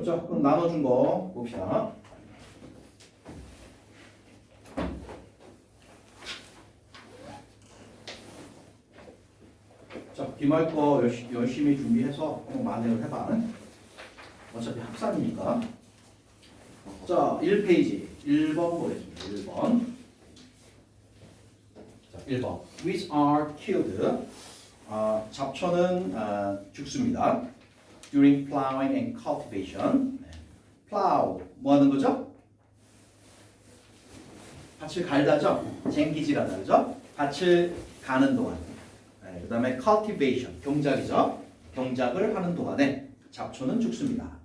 자, 그럼 나눠준 거 봅시다. 자, 기말 거 열심히 준비해서 한번 만회를 해봐. 어차피 합산이니까. 자, 1페이지 1번 보겠습니다. 1번. 자, 1번. Which are killed. 잡초는 죽습니다. During plowing and cultivation. plow 뭐 하는 거죠? 밭을 갈다죠? 쟁기질하다 그죠? 밭을 가는 동안. 그 다음에 cultivation 경작이죠? 경작을 하는 동안에 잡초는 죽습니다.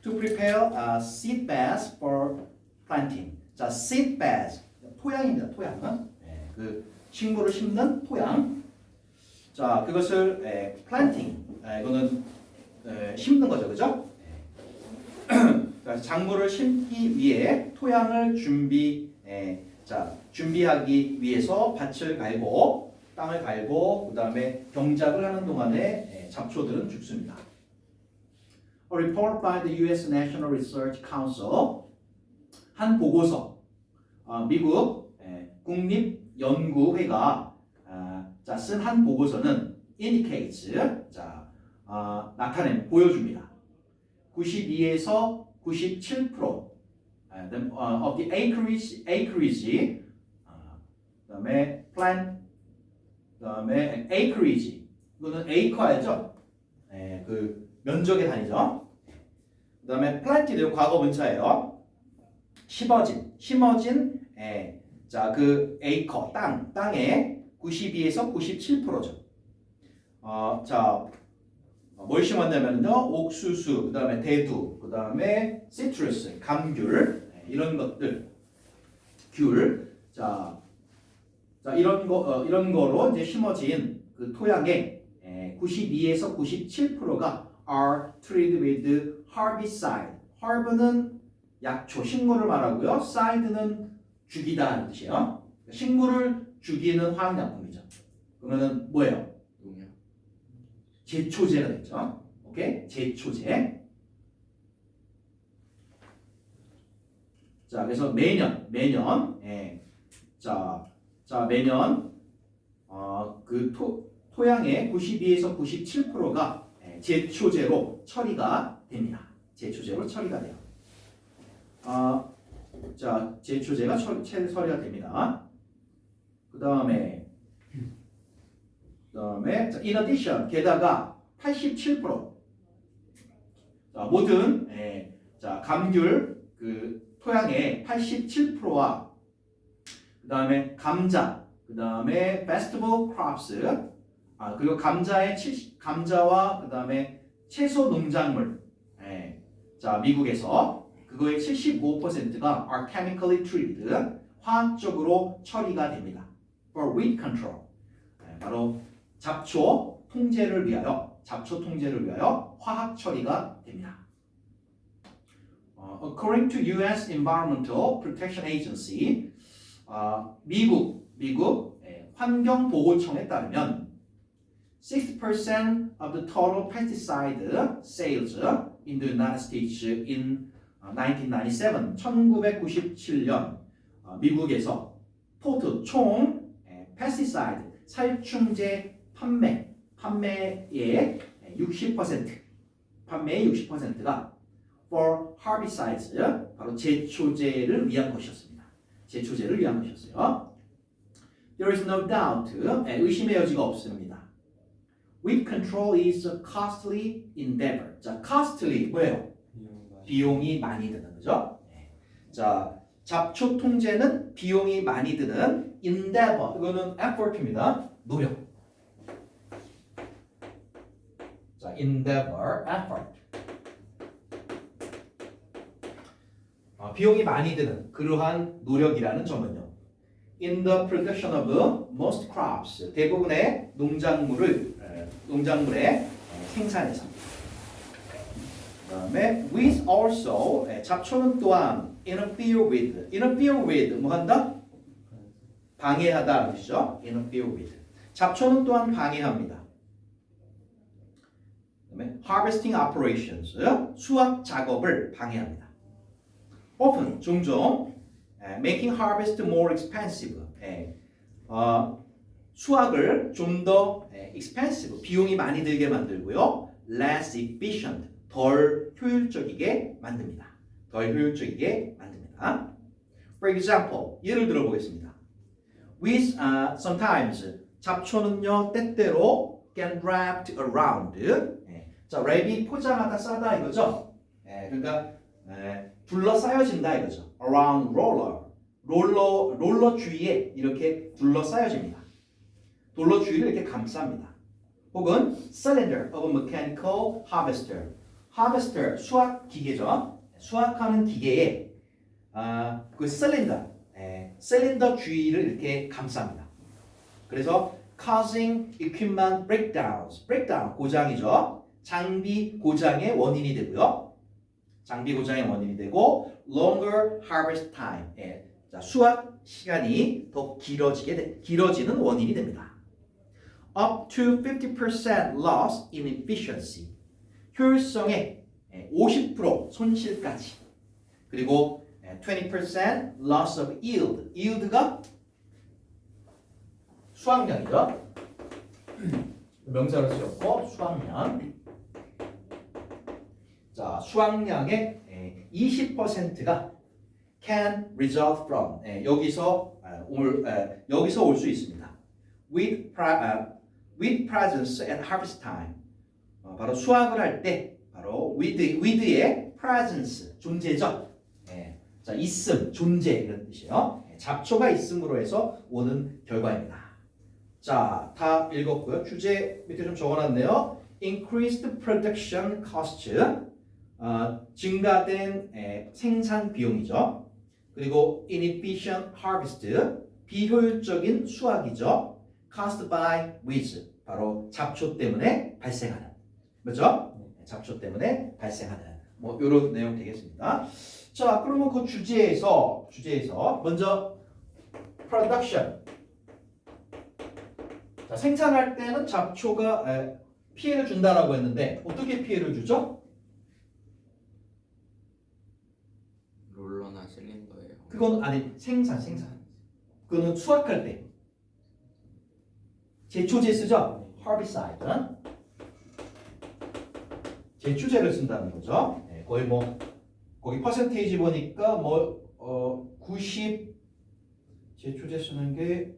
To prepare seed beds for planting. 자, seed beds 토양입니다. 토양은 그 식물을 심는 토양. 자, 그것을 planting 이거는 심는 거죠, 그죠? 작물을 심기 위해 토양을 준비하기 위해서 밭을 갈고 땅을 갈고 그 다음에 경작을 하는 동안에 잡초들은 죽습니다. A report by the U.S. National Research Council 한 보고서 미국 국립연구회가 쓴 한 보고서는 indicates 보여줍니다. 92에서 97% of the acreage 그다음에 plant 그다음에 acreage 이거는 acre죠. 그 면적의 단위죠. 그다음에 planted 과거 분사예요. 심어진 그 acre 땅의 92에서 97%죠. 뭘 심었냐면요, 옥수수, 그 다음에 대두, 그 다음에 시트러스, 감귤 이런 것들, 귤, 이런 거로 이제 심어진 그 토양의 92에서 97%가 are treated with herbicide. herb는 약초, 식물을 말하고요, side는 죽이다 하는 뜻이에요. 식물을 죽이는 화학약품이죠. 그러면은 뭐예요? 제초제가 됐죠. 오케이? 제초제. 자, 그래서 매년 그 토양의 92에서 97%가 제초제로 처리가 됩니다. 제초제로 처리가 돼요. 제초제가 처리가 됩니다. 그다음에 in addition 게다가 87% 모든 감귤 그 토양의 87%와 그다음에 감자 그다음에 vegetable crops 그리고 감자와 그다음에 채소 농작물 미국에서 그거의 75%가 are chemically treated 화학적으로 처리가 됩니다. for weed control 바로 잡초 통제를 위하여 화학 처리가 됩니다. According to U.S. Environmental Protection Agency, 미국 환경보호청에 따르면 60% of the total pesticide sales in the United States in 1997, 1997년 미국에서 총 pesticide 살충제 판매의 60%가 for herbicides 바로 제초제를 위한 것이었습니다. 제초제를 위한 것이었어요. There is no doubt 의심의 여지가 없습니다. Weed control is a costly endeavor. 자, costly 뭐예요? 비용이 많이 드는 거죠. 자, 잡초 통제는 비용이 많이 드는 endeavor. 이거는 effort입니다. 노력. 자, endeavor, effort. 비용이 많이 드는 그러한 노력이라는 점은요. In the production of most crops. 대부분의 농작물의 생산에서. 그다음에 with also 잡초는 또한 interfere with 뭐 한다? 방해하다 뜻이죠. interfere with 잡초는 또한 방해합니다. harvesting operations, 수확 작업을 방해합니다. often, 종종 making harvest more expensive, 수확을 좀 더 expensive, 비용이 많이 들게 만들고요. less efficient, 덜 효율적이게 만듭니다. 덜 효율적이게 만듭니다. For example, 예를 들어 보겠습니다. With sometimes, 잡초는요 때때로 get wrapped around. 자, 랩이 포장하다 싸다 이거죠. 그러니까 둘러싸여진다 이거죠. Around roller, 롤러 주위에 이렇게 둘러싸여집니다. 롤러 주위를 이렇게 감쌉니다. 혹은 cylinder of a mechanical harvester. harvester 수확 기계죠. 수확하는 기계에 그 셀린더 주위를 이렇게 감쌉니다. 그래서 causing equipment breakdowns, breakdown 고장이죠. 장비 고장의 원인이 되고요. 장비 고장의 원인이 되고 longer harvest time, 자, 수확 시간이 더 길어지는 원인이 됩니다. Up to 50% loss in efficiency, 효율성의 50% 손실까지. 그리고 20% loss of yield, yield가 수확량이죠. 명사로 쓰였고 수확량. 자, 수확량의 20%가 can result from, 여기서 올 수 있습니다. with presence at harvest time, 바로 수확을 할 때 바로 with의 presence 존재죠. 자, 있음, 존재 이런 뜻이에요. 잡초가 있음으로 해서 오는 결과입니다. 자, 다 읽었고요. 주제 밑에 좀 적어놨네요. Increased production cost, 증가된 생산 비용이죠. 그리고 inefficient harvest, 비효율적인 수확이죠. Caused by weeds, 바로 잡초 때문에 발생하는, 그렇죠? 잡초 때문에 발생하는 뭐 이런 내용 되겠습니다. 자, 그러면 그 주제에서 먼저 production. 자, 생산할 때는 잡초가 피해를 준다라고 했는데 어떻게 피해를 주죠? 롤러나 실린더예요. 그건 아니 생산. 그거는 수확할 때 제초제 쓰죠. herbicide. 제초제를 쓴다는 거죠. 거의 뭐 거기 퍼센테이지 보니까 90 제초제 쓰는 게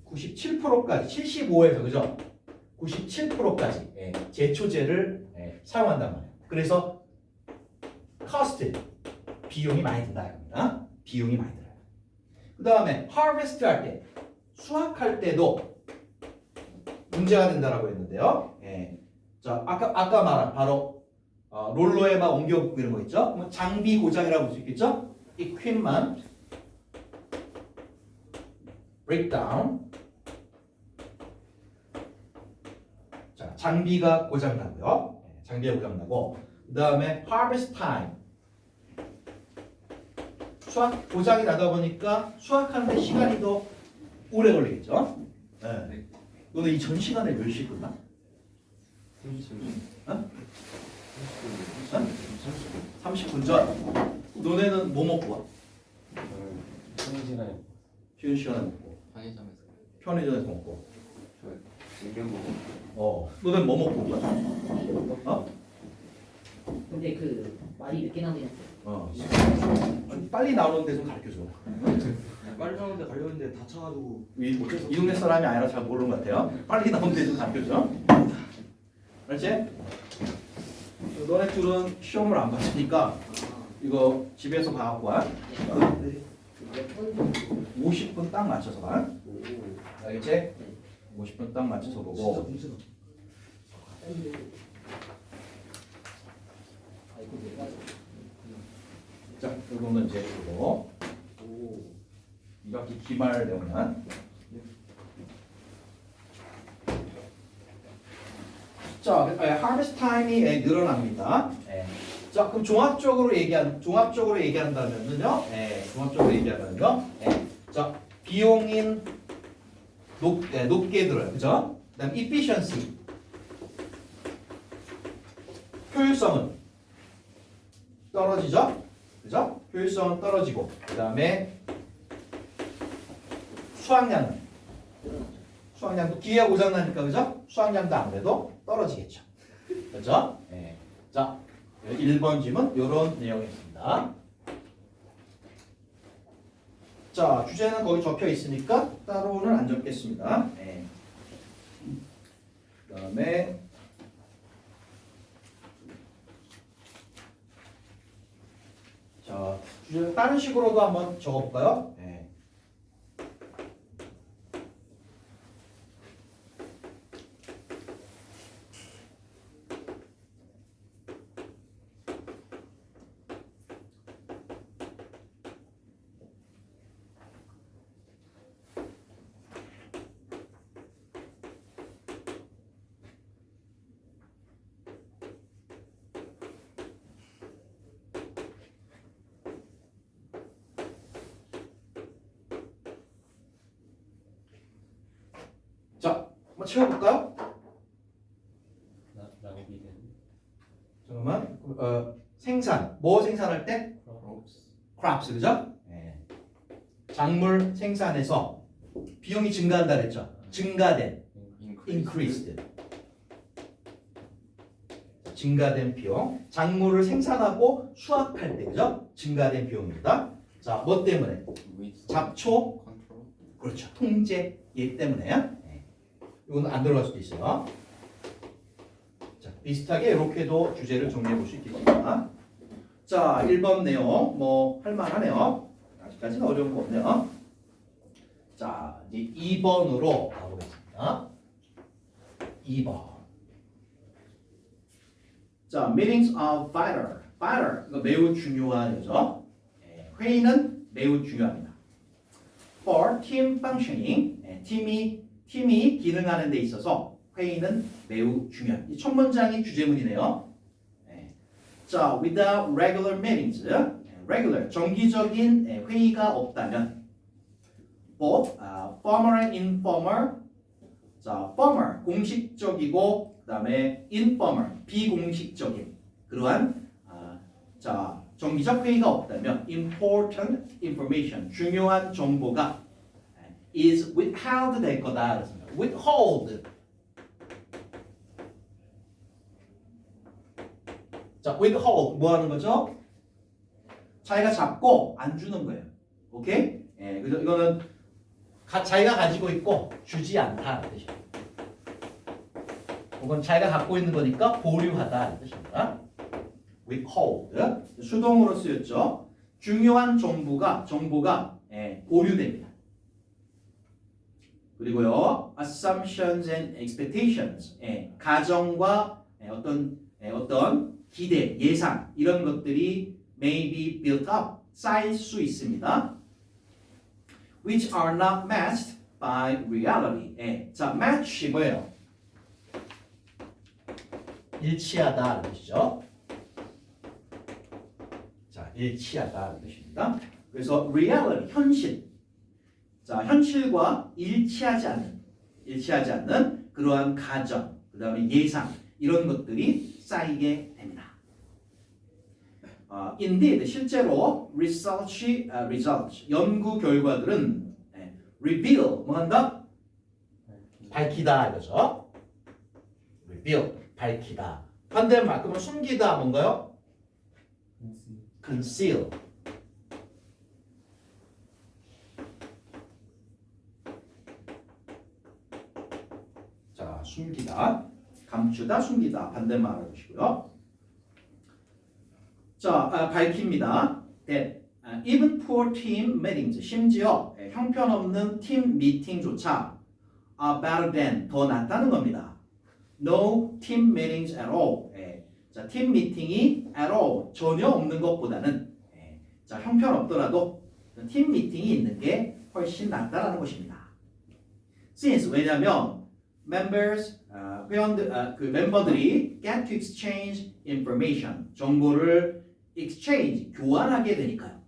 97%까지 75에서 그죠? 97%까지 제초제를 사용한단 말이에요. 그래서 cost 비용이 많이 든다 이겁니다. 비용이 많이 들어요. 그 다음에 harvest 할 때, 수확할 때도 문제가 된다라고 했는데요. 자, 아까 말한 바로 롤러에 막 옮겨붙고 이런 거 있죠? 그럼 장비 고장이라고 볼 수 있겠죠? equipment breakdown. 자, 장비가 고장 나고요. 장비가 고장 나고, 그 다음에 harvest time. 수확 고장이 나다 보니까 수확하는데 시간이 더 오래 걸리겠죠. 네. 너는 이 전 시간에 몇 시 끝나? 30분 전. 너네는 뭐 먹고 와? 쉬는 시간에 먹고. 편의점에서 먹고. 너는 뭐 먹고 가? 근데 그 말이 늦게 나오긴 했어요. 아니, 빨리 나오는 데 좀 가르쳐줘. 빨리 나오는데 가려는데 다쳐가지고 이 동네 사람이 아니라 잘 모르는 것 같아요. 빨리 나오는 데 좀 가르쳐줘. 알지? 너네 둘은 시험을 안 봤으니까 이거 집에서 봐갖고 와. 50분 딱 맞춰서 봐. 알겠지? 50분 딱 맞춰서 보고. 자, 이거는 이제 이거 2학기 기말 내용만. 자, harvest time이 늘어납니다. 자, 그럼 종합적으로 얘기한다면요. 자, 비용인 높게 들어요, 그죠? 그다음 efficiency 효율성은 떨어지죠? 그죠? 효율성은 떨어지고 그다음에 수확량도 기회가 고장나니까 그죠? 수확량도 아무래도 떨어지겠죠. 그죠? 네. 자, 1번 질문 이런 내용이었습니다. 자, 주제는 거기 적혀 있으니까 따로는 안 적겠습니다. 네. 그다음에 자, 주제 다른 식으로도 한번 적어볼까요? 네. 자, 한번 채워볼까요? 낭비된 잠깐만. 생산. 뭐 생산할 때? crops, 그죠? 네. 작물 생산에서 비용이 증가한다 그랬죠? 증가된, increased. 증가된 비용. 작물을 생산하고 수확할 때, 그죠? 증가된 비용입니다. 자, 뭐 때문에? 잡초, 컨트롤. 그렇죠. 통제 일 때문에요. 네. 이건 안 들어갈 수도 있어요. 자, 비슷하게 이렇게도 주제를 정리해 볼 수 있겠습니다. 자, 1번 내용 뭐 할만하네요. 아직까지는 어려운 거 없네요. 자, 이제 2번으로 가보겠습니다. 2번. 자, meetings are vital. vital. 이거 매우 중요한 거죠. 네, 회의는 매우 중요합니다. For team functioning. 네, 팀이 기능하는 데 있어서 회의는 매우 중요합니다. 이 첫 문장이 주제문이네요. 네. 자, without regular meetings. regular, 정기적인 회의가 없다면 both formal and informal. 자, formal, 공식적이고 그 다음에 informal, 비공식적인 그러한 자, 정기적 회의가 없다면 important information, 중요한 정보가 is withheld 될 거다. 그렇습니다. withhold. 자, withhold 뭐 하는 거죠? 자기가 잡고 안 주는 거예요. 오케이? 예, 그래서 이거는 자기가 가지고 있고 주지 않다는 뜻입니다. 이건 자기가 갖고 있는 거니까 보류하다는 뜻입니다. withhold. 수동으로 쓰였죠. 중요한 정보가 보류됩니다. 그리고요, assumptions and expectations, 가정과 어떤 기대, 예상 이런 것들이 may be built up, 쌓일 수 있습니다. which are not matched by reality. 자, match 뭐예요? 일치하다는 뜻이죠. 자, 일치하다는 뜻입니다. 그래서 reality, 현실. 자, 현실과 일치하지 않는 그러한 가정, 그 다음에 예상 이런 것들이 쌓이게 됩니다. Indeed, 실제로 research, 연구 결과들은 reveal, 뭐 한다? 밝히다 이거죠. reveal, 밝히다. 반대말, 그러면 숨기다 뭔가요? conceal. 자, 숨기다, 감추다, 숨기다 반대말 알아보시고요. 자, 밝힙니다. That even poor team meetings, 심지어 형편없는 팀 미팅조차 are better than, 더 낫다는 겁니다. No team meetings at all. 자, 팀 미팅이 at all, 전혀 없는 것보다는 자, 형편없더라도 팀 미팅이 있는 게 훨씬 낫다라는 것입니다. Since, 왜냐하면 members, 그 멤버들이 get to exchange information, 정보를 exchange, 교환하게 되니까요.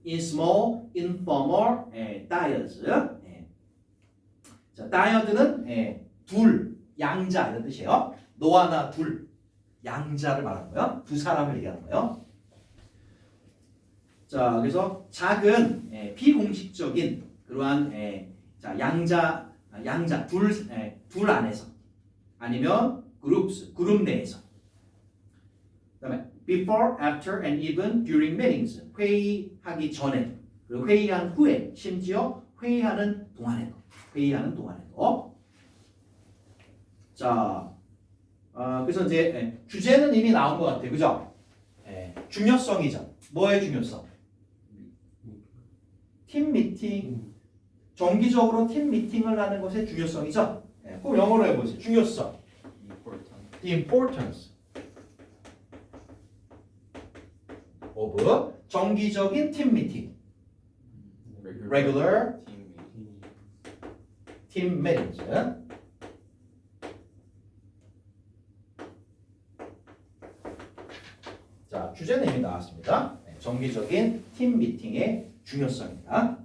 In small, informal dyads. 자, dyad는 둘, 양자 이런 뜻이에요. 너와 나 둘, 양자를 말하는 거예요. 두 사람을 얘기하는 거예요. 자, 그래서 작은 비공식적인 그러한 자 양자 둘 안에서 아니면 그룹 내에서. 그다음에 before, after, and even during meetings 회의하기 전에 그리고 회의한 후에 심지어 회의하는 동안에도 자 그래서 이제 주제는 이미 나온 것 같아요, 그죠? 중요성이죠. 뭐의 중요성? 팀 미팅, 정기적으로 팀 미팅을 하는 것의 중요성이죠. 그럼 영어로 해보세요. 중요성. The importance of 정기적인 팀 미팅. Regular team meetings. 자, 주제는 이미 나왔습니다. 정기적인 팀 미팅의 중요성입니다.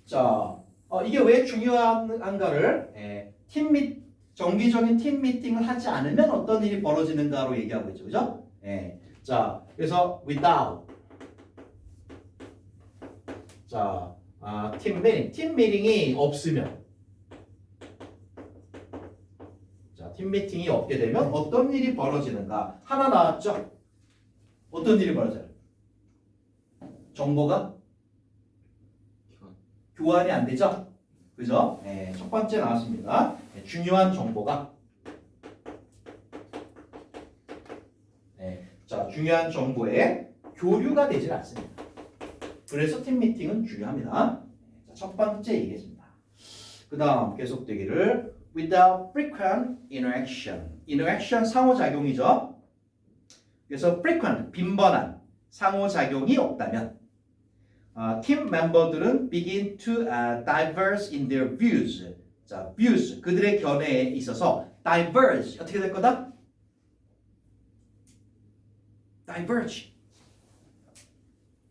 자, 이게 왜 중요한가를 정기적인 팀 미팅을 하지 않으면 어떤 일이 벌어지는가로 얘기하고 있죠, 그죠? 자, 그래서 without 자, 팀 미팅이 없으면 자, 팀 미팅이 없게 되면 어떤 일이 벌어지는가? 하나 나왔죠? 어떤 일이 벌어져요? 정보가 교환이 안 되죠? 그죠? 첫 번째 나왔습니다. 중요한 정보가 자, 중요한 정보의 교류가 되질 않습니다. 그래서 팀 미팅은 중요합니다. 자, 첫 번째 얘기했습니다. 그 다음 계속되기를 without frequent interaction 상호작용이죠. 그래서 frequent 빈번한 상호작용이 없다면 팀 멤버들은 begin to diverge in their views. 자, views 그들의 견해에 있어서 diverge 어떻게 될 거다? diverge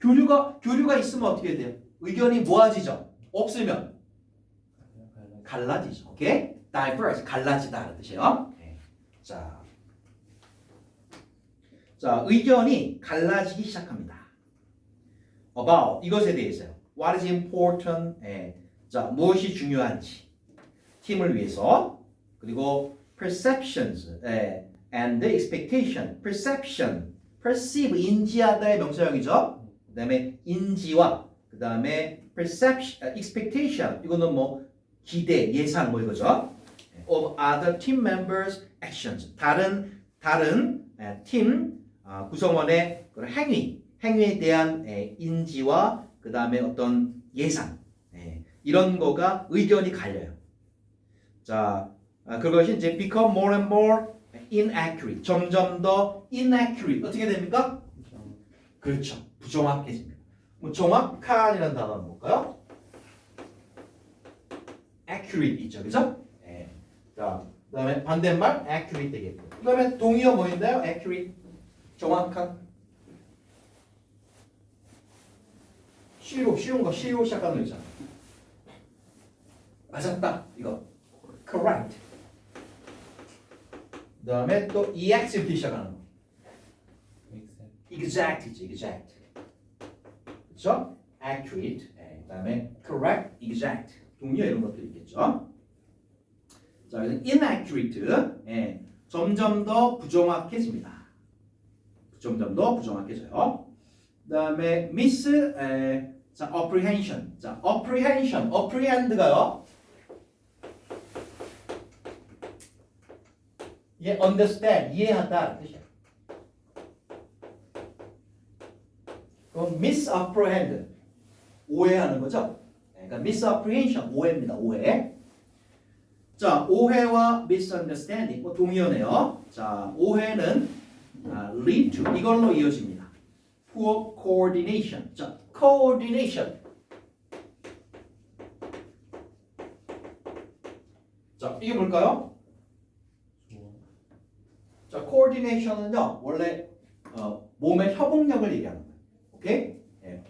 교류가 있으면 어떻게 돼요? 의견이 모아지죠. 없으면 갈라지죠. 오케이? diverge 갈라지다라는 뜻이에요. 자, 의견이 갈라지기 시작합니다. about 이것에 대해서요. What is important? 자, 무엇이 중요한지 팀을 위해서 그리고 perceptions and expectation. perceive 인지하다의 명사형이죠. 그다음에 인지와 그다음에 perception, expectation 이거는 뭐 기대, 예상 뭐 이거죠. of other team members' actions. 다른 팀 구성원의 그런 행위에 대한 인지와 그다음에 어떤 예상 이런 거가 의견이 갈려요. 자, 그것이 이제 become more and more inaccurate. 점점 더 inaccurate. 어떻게 됩니까? 그렇죠. 부정확해집니다. 뭐 정확한이라는 단어는 뭘까요? accurate 있죠, 그죠? 자, 그다음에 반대말 accurate 되겠고. 그다음에 동의어 뭐인데요? accurate 정확한. 쉬운 거 시작하는 거 있잖아. 맞았다 이거. correct. 그다음에 또 exact 시작하는 거. exact이지, exact. 그렇죠? accurate. 그다음에 correct, exact. 동의어 이런 것도 있겠죠. 자, 그래서 inaccurate. 점점 더 부정확해집니다. 점점 더 부정확해져요. 그다음에 miss 자, apprehension. 자, apprehend가요. understand 이해하다 뜻이야. 그럼 misapprehend 오해하는 거죠. 그러니까 misapprehension 오해입니다. 오해. 자, 오해와 misunderstanding 뭐 동의어네요. 자, 오해는 lead to 이걸로 이어집니다. poor coordination. 자, coordination. 자, 이게 뭘까요? 자, coordination은요 원래 몸의 협응력을 얘기하는 거예요. 오케이?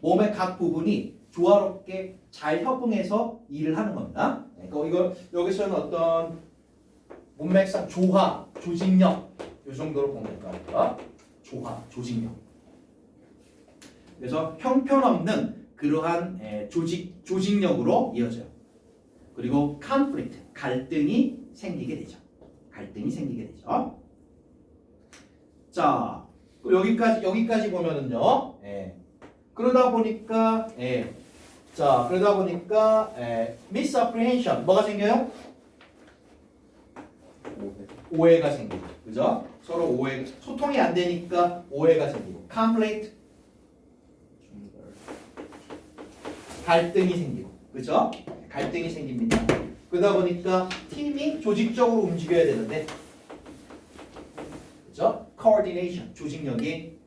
몸의 각 부분이 조화롭게 잘 협응해서 일을 하는 겁니다. 이거 여기서는 어떤 문맥상 조화, 조직력 이 정도로 보면 될 것 같아요. 조화, 조직력. 그래서 형편없는 그러한 조직력으로 이어져요. 그리고 conflict, 갈등이 생기게 되죠. 갈등이 생기게 되죠. 자, 여기까지 보면은요. 그러다 보니까 misapprehension 뭐가 생겨요? 오해가 생기죠. 그죠? 서로 소통이 안 되니까 오해가 생기고 conflict 갈등이 생기고 그죠? 갈등이 생깁니다. 그러다 보니까 팀이 조직적으로 움직여야 되는데 그죠? coordination 조직력이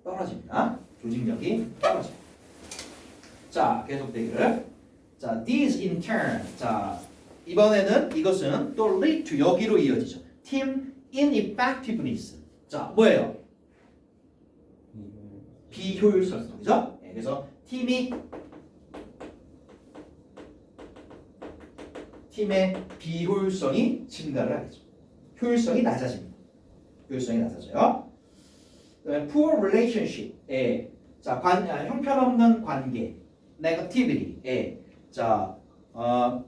떨어집니다. 조직력이 떨어져요. 자, 계속되기를. 자, these in turn. 자, 이번에는 이것은 또 lead to 여기로 이어지죠. team ineffectiveness. 자, 뭐예요? 비효율성. 그죠? 그래서 팀의 비효율성이 증가를 하겠죠. 효율성이 낮아집니다. 효율성이 낮아져요. poor relationship. 자, 형편없는 관계. negativity. 자,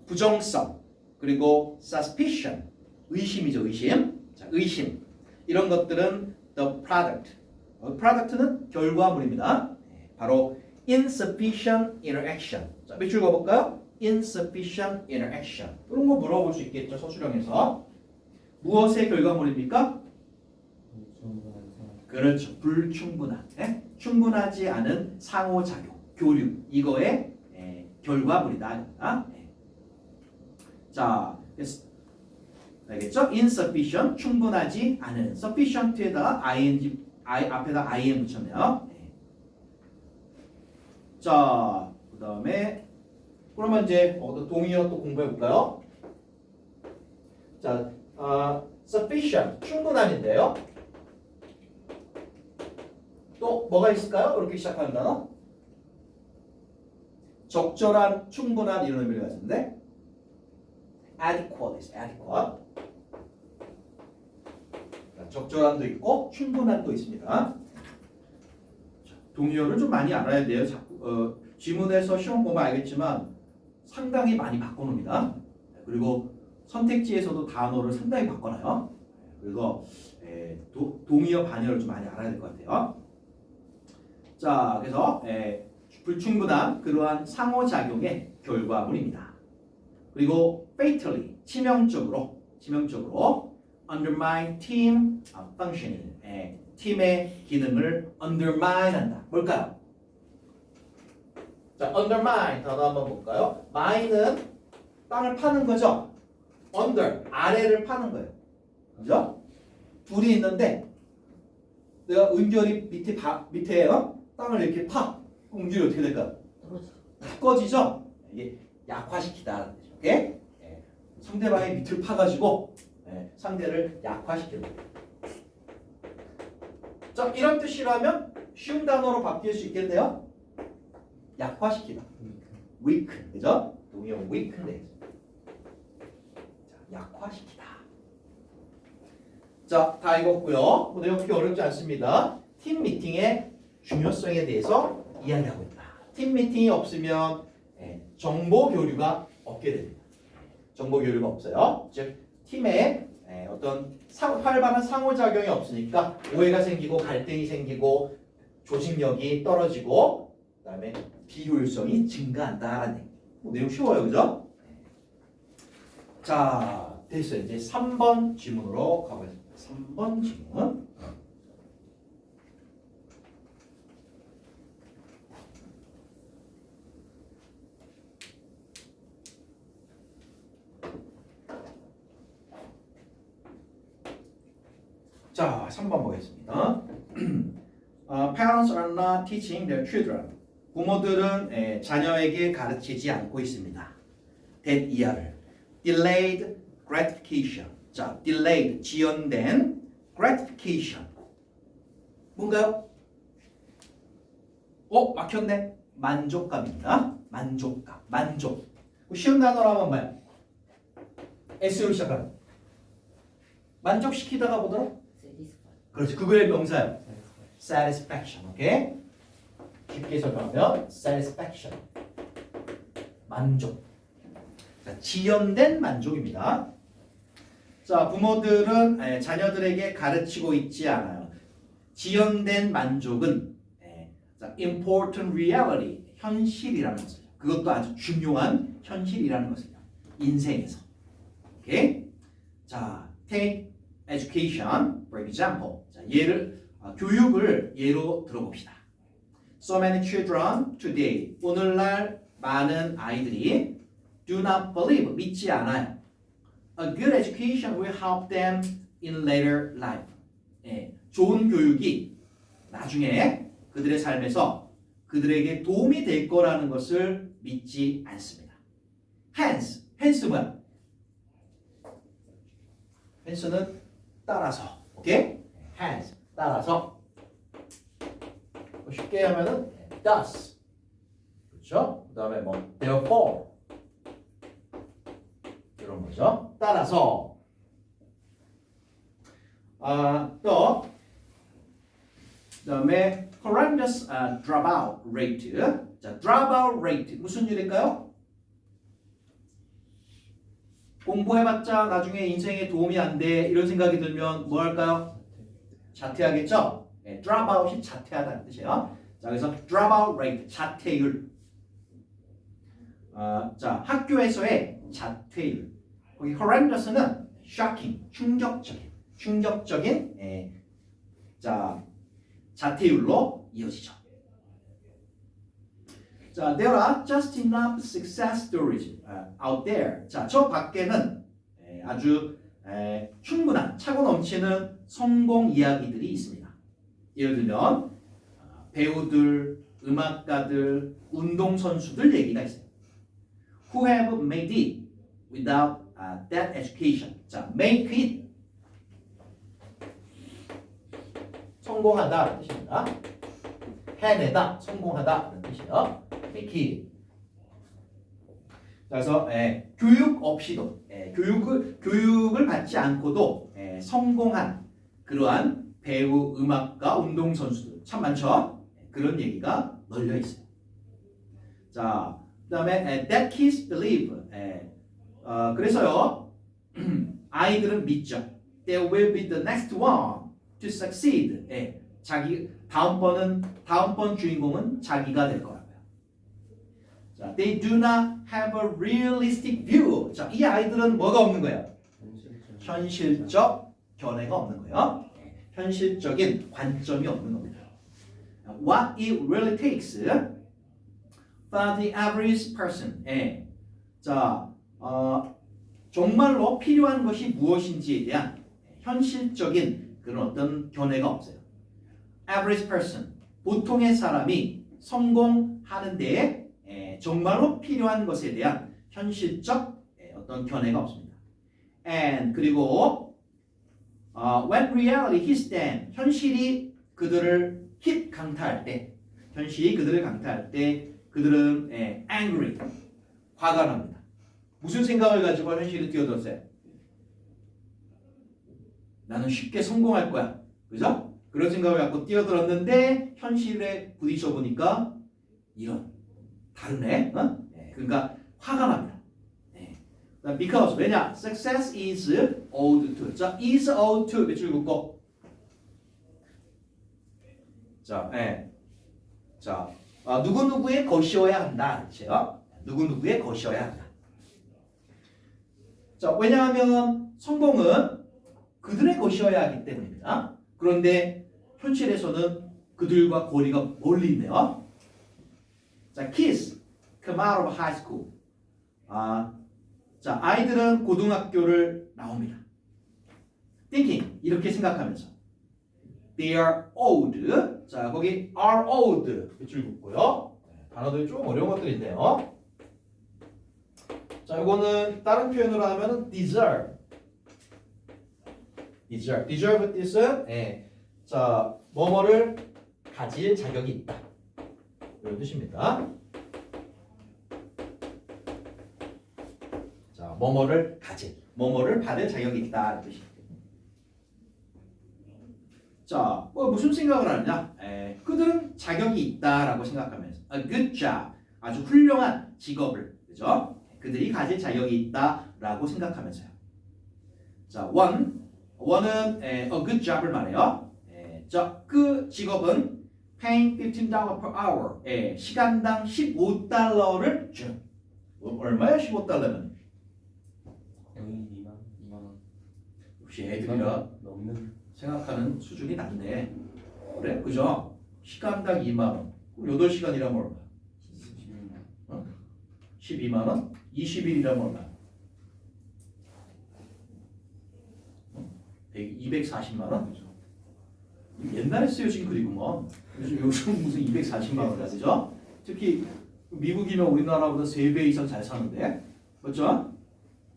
부정성. 그리고 suspicion. 의심이죠, 의심. 자, 의심. 이런 것들은 the product. product는 결과물입니다. 바로 insufficient interaction. 자, 몇 줄 가볼까요? insufficient interaction. 이런 거 물어볼 수 있겠죠, 서술형에서. 무엇의 결과물입니까? 그렇죠. 불충분한. 충분하지 않은 상호작용, 교류. 이거의 결과물이다. 자, 알겠죠? insufficient, 충분하지 않은. sufficient에다가 앞에다 im 붙였네요. 자, 그 다음에 그러면 이제 동의어 또 공부해 볼까요? 자, sufficient, 충분한인데요. 또 뭐가 있을까요? 이렇게 시작하는 단어? 적절한, 충분한 이런 의미를 가지는데 adequate is adequate. 적절한도 있고 충분한도 있습니다. 동의어를 좀 많이 알아야 돼요. 자꾸 지문에서 시험 보면 알겠지만 상당히 많이 바꿔놓습니다. 그리고 선택지에서도 단어를 상당히 바꿔놔요. 그래서 동의어 반의어를 좀 많이 알아야 될 것 같아요. 자, 그래서 불충분한 그러한 상호작용의 결과물입니다. 그리고 fatally, 치명적으로 undermine team functioning, 팀의 기능을 undermine한다. 뭘까요? 자, undermine 단어 한번 볼까요? mine은 땅을 파는 거죠. under, 아래를 파는 거예요. 그죠? 둘이 있는데 내가 은결이 밑에 땅을 이렇게 파. 은결이 어떻게 될까요? 탁 꺼지죠? 이게 약화시키다. 오케이? 상대방의 밑을 파가지고 상대를 약화시키는 거예요. 자, 이런 뜻이라면 쉬운 단어로 바뀔 수 있겠네요. 약화시키다. weaken. 그죠? 동의어 weaken. 자, 약화시키다. 자, 다 읽었고요. 내용 그렇게 어렵지 않습니다. 팀 미팅의 중요성에 대해서 이야기하고 있다. 팀 미팅이 없으면 정보 교류가 없게 됩니다. 정보 교류가 없어요. 즉 팀의 어떤 활발한 상호작용이 없으니까 오해가 생기고 갈등이 생기고 조직력이 떨어지고 그다음에 비효율성이 증가한다라는 얘기. 내용 쉬워요, 그죠? 자, 됐어요. 이제 3번 질문으로 가보겠습니다. 3번 질문. 자, 3번 보겠습니다. Parents are not teaching their children. 부모들은 자녀에게 가르치지 않고 있습니다. that 이하를. Delayed gratification. 자, delayed, 지연된 gratification. 뭔가요? 막혔네. 만족감입니다. 만족감, 만족. 쉬운 단어로 하면 뭐야? S로 시작하는. 만족시키다가 보도록. satisfy. 그렇지. 그거의 명사예요. satisfaction. 오케이? 쉽게 설명하면 satisfaction. 만족. 자, 지연된 만족입니다. 자, 부모들은 자녀들에게 가르치고 있지 않아요. 지연된 만족은 자, important reality, 현실이라는 것을. 그것도 아주 중요한 현실이라는 것을. 인생에서. 오케이? 자, take education for example. 자, 교육을 예로 들어봅시다. So many children today. 오늘날 많은 아이들이 do not believe, 믿지 않아요. A good education will help them in later life. 좋은 교육이 나중에 그들의 삶에서 그들에게 도움이 될 거라는 것을 믿지 않습니다. hence 뭐야? hence는 따라서, 오케이? hence 따라서. 쉽게 하면은 thus, 그렇죠? 그다음에 뭐 therefore 이런 거죠. 따라서. 또 그다음에 horrendous dropout rate. 자, dropout rate 무슨 일일까요? 공부해봤자 나중에 인생에 도움이 안 돼 이런 생각이 들면 뭐 할까요? 자퇴하겠죠? dropout이 자퇴하다는 뜻이에요. 자, 그래서 dropout rate 자퇴율. 자, 학교에서의 자퇴율. 거기 horrendous는 shocking 충격적인 자, 자퇴율로 이어지죠. 자, there are just enough success stories out there. 자, 저 밖에는 아주 충분한 차고 넘치는 성공 이야기들이 있습니다. 예를 들면 배우들, 음악가들, 운동선수들 얘기가 있어요. Who have made it without that education. 자, make it 성공하다 뜻입니다. 해내다, 성공하다 뜻이에요. make it. 그래서 교육 없이도 교육을 받지 않고도 성공한 그러한 배우, 음악가, 운동선수들 참 많죠. 그런 얘기가 널려 있어요. 자, 그다음에 that kids believe. 그래서요 아이들은 믿죠. They will be the next one to succeed. 자기 다음번 주인공은 자기가 될 거라고요. 자, they do not have a realistic view. 자, 이 아이들은 뭐가 없는 거예요? 현실적 견해가 없는 거예요. 현실적인 관점이 없는 겁니다. What it really takes for the average person. 자, 정말로 필요한 것이 무엇인지에 대한 현실적인 그런 어떤 견해가 없어요. Average person, 보통의 사람이 성공하는 데에 정말로 필요한 것에 대한 현실적 어떤 견해가 없습니다. And 그리고 when reality hits them, 현실이 그들을 강타할 때 그들은 angry, 화가 납니다. 무슨 생각을 가지고 현실에 뛰어들었어요? 나는 쉽게 성공할 거야. 그죠? 그런 생각을 갖고 뛰어들었는데 현실에 부딪혀 보니까 이런 다르네. 그러니까 화가 납니다. Because 왜냐? Success is owed to. 자, is owed to 몇 줄 긋고. 자, 자, 누구누구의 것이어야 한다. 그렇죠? 누구누구의 것이어야 한다. 자, 왜냐하면 성공은 그들의 것이어야 하기 때문입니다. 그런데 현실에서는 그들과 거리가 멀리 있네요. 자, kids come out of high school. 자, 아이들은 고등학교를 나옵니다. thinking 이렇게 생각하면서 they are old. 자, 거기 are old 밑줄 긋고요. 단어들이 좀 어려운 것들이 있네요. 자, 이거는 다른 표현으로 하면은 deserve. deserve 뜻은 자, 뭐뭐를 가질 자격이 있다. 그런 뜻입니다. 자, 뭐뭐를 가질, 뭐뭐를 받을 자격이 있다는 뜻입니다. 자, 무슨 생각을 하느냐? 그들은 자격이 있다라고 생각하면서 a good job, 아주 훌륭한 직업을, 그죠? 그들이 가질 자격이 있다라고 생각하면서요. 자, one은 a good job을 말해요. 자, 그 직업은 paying $15 per hour, 시간당 $15를 주는. 얼마야 15달러면? 영인 2만 2만 원. 역시 애들이라 넘는 생각하는 수준이 낮네. 그래? 그죠? 시간당 2만 원. 그럼 8시간이라면 얼마? 12만 원? 20일이라면 얼마? 240만 원? 옛날에 쓰여진 글이구먼. 요즘 무슨 240만 원이야, 그죠? 특히 미국이면 우리나라보다 3배 이상 잘 사는데, 그렇죠?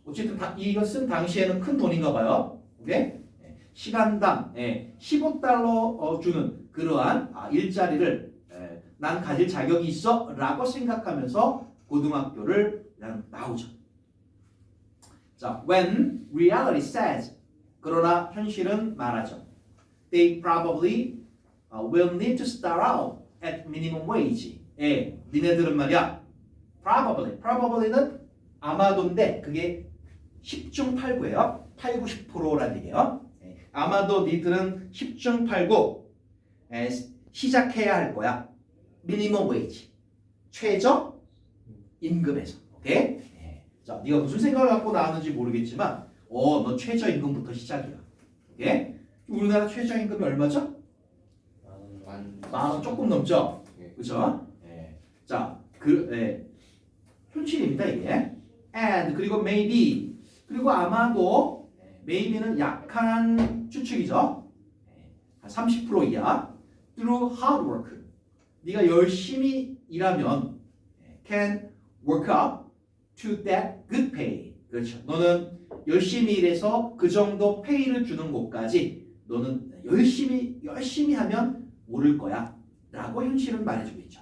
어쨌든 이거 쓴 당시에는 큰 돈인가 봐요. 오케이? 시간당 15달러 주는 그러한 일자리를 난 가질 자격이 있어 라고 생각하면서 고등학교를 그냥 나오죠. 자, when reality says, 그러나 현실은 말하죠. They probably will need to start out at minimum wage. 니네들은 말이야. probably는 아마도인데 그게 10중 8구예요. 8, 90%라는 얘기예요. 아마도 니들은 10중 8구 시작해야 할 거야. minimum wage. 최저 임금에서. 오케이? 자, 네가 무슨 생각을 갖고 나왔는지 모르겠지만 너 최저임금부터 시작이야. 오케이? 우리나라 최저임금이 얼마죠? 만 원 조금 넘죠? 그죠? 자, 현실입니다, 이게. And, 그리고 maybe, 그리고 아마도, maybe는 약한 추측이죠? 한 30% 이하. Through hard work. 네가 열심히 일하면 can work up to that good pay. 그렇죠. 너는 열심히 일해서 그 정도 페이를 주는 곳까지 너는 열심히 하면 오를 거야 라고 현실은 말해주고 있죠.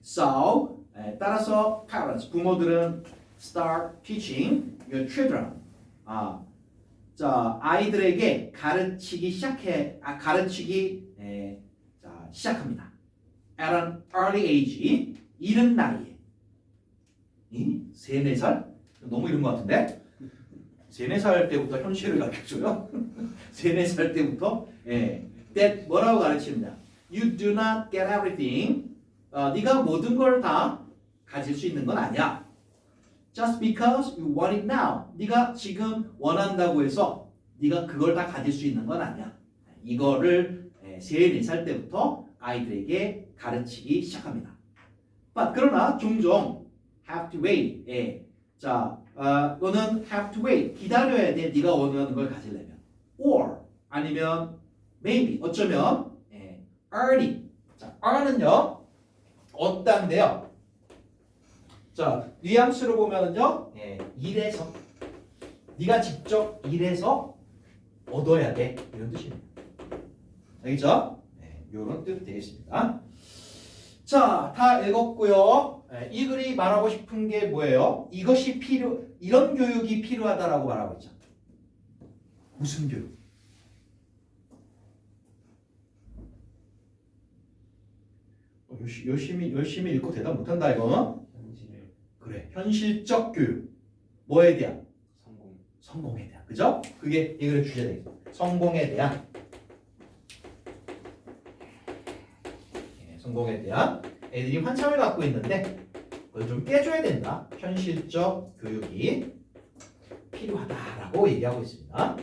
So, 따라서 parents, 부모들은 start teaching your children. 자, 아이들에게 가르치기 시작합니다. At an early age, 이른 나이에. 3, 4살? 너무 이른 것 같은데? 3, 4살 때부터 현실을 가르쳐줘요. 3, 4살 때부터 that 뭐라고 가르치느냐? You do not get everything. 네가 모든 걸 다 가질 수 있는 건 아니야. Just because you want it now. 네가 지금 원한다고 해서 네가 그걸 다 가질 수 있는 건 아니야. 이거를 3, 4살 때부터 아이들에게 가르치기 시작합니다. But 그러나 종종 have to wait. 자, 너는 have to wait. 기다려야 돼. 네가 원하는 걸 가지려면. Or 아니면 maybe 어쩌면 earning. 자, earn은요 얻다인데요. 자, 뉘앙스로 보면은요 일해서 네가 직접 일해서 얻어야 돼 이런 뜻입니다. 알겠죠? 이런 뜻 되겠습니다. 자, 다 읽었고요. 이 글이 말하고 싶은 게 뭐예요? 이런 교육이 필요하다라고 말하고 있죠. 무슨 교육? 열심히 읽고 대답 못한다 이거. 그래, 현실적 교육. 뭐에 대한? 성공에 대한. 그죠? 그게 이 글의 주제가 되겠죠. 성공에 대한. 성공에 대한 애들이 환상을 갖고 있는데 그걸 좀 깨줘야 된다. 현실적 교육이 필요하다라고 얘기하고 있습니다.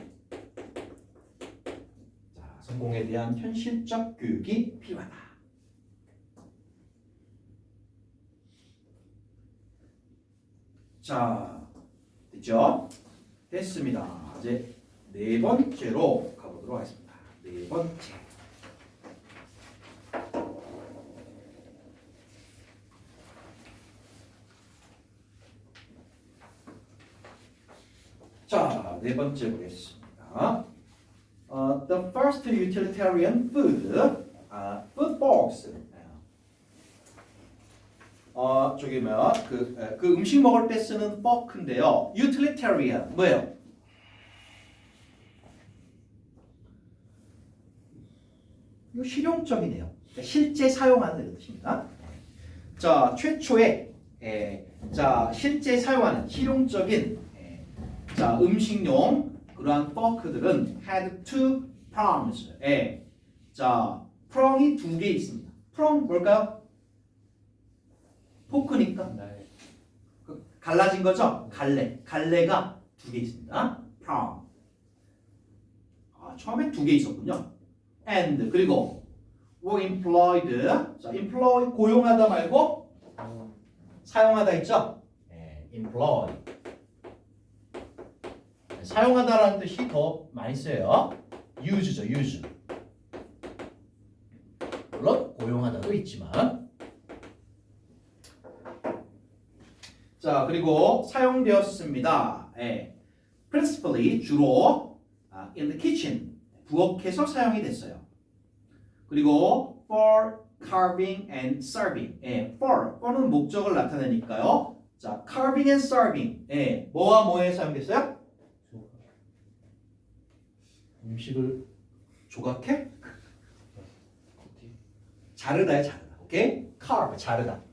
자, 성공에 대한 현실적 교육이 필요하다. 자, 됐죠? 됐습니다. 이제 4번째로 가보도록 하겠습니다. 4번째. 자, 4번째 보겠습니다. The first utilitarian food box. 저기 뭐야 그 음식 먹을 때 쓰는 fork인데요. utilitarian 뭐예요? 이거 실용적이네요. 그러니까 실제 사용하는 이런 뜻입니다. 자, 최초의 자 실제 사용하는 실용적인 자 음식용 그러한 fork들은 had two prongs. 자 prong이 두 개 있습니다. prong 뭘까요? 포크니까 네. 갈라진 거죠? 갈래가 두 개 있습니다. prong. 처음에 두 개 있었군요. and 그리고 were employed. 자, employ 고용하다 말고 사용하다 있죠? employ. 사용하다라는 뜻이 더 많이 쓰여요. use죠, use. 물론 고용하다도 있지만. 자, 그리고 사용되었습니다. principally 주로 in the kitchen 부엌에서 사용이 됐어요. 그리고 for carving and serving. for는 목적을 나타내니까요. 자, carving and serving. 뭐와 뭐에 사용됐어요? 음식을 조각해? 자르다야 자르다. 오케이? carve 자르다.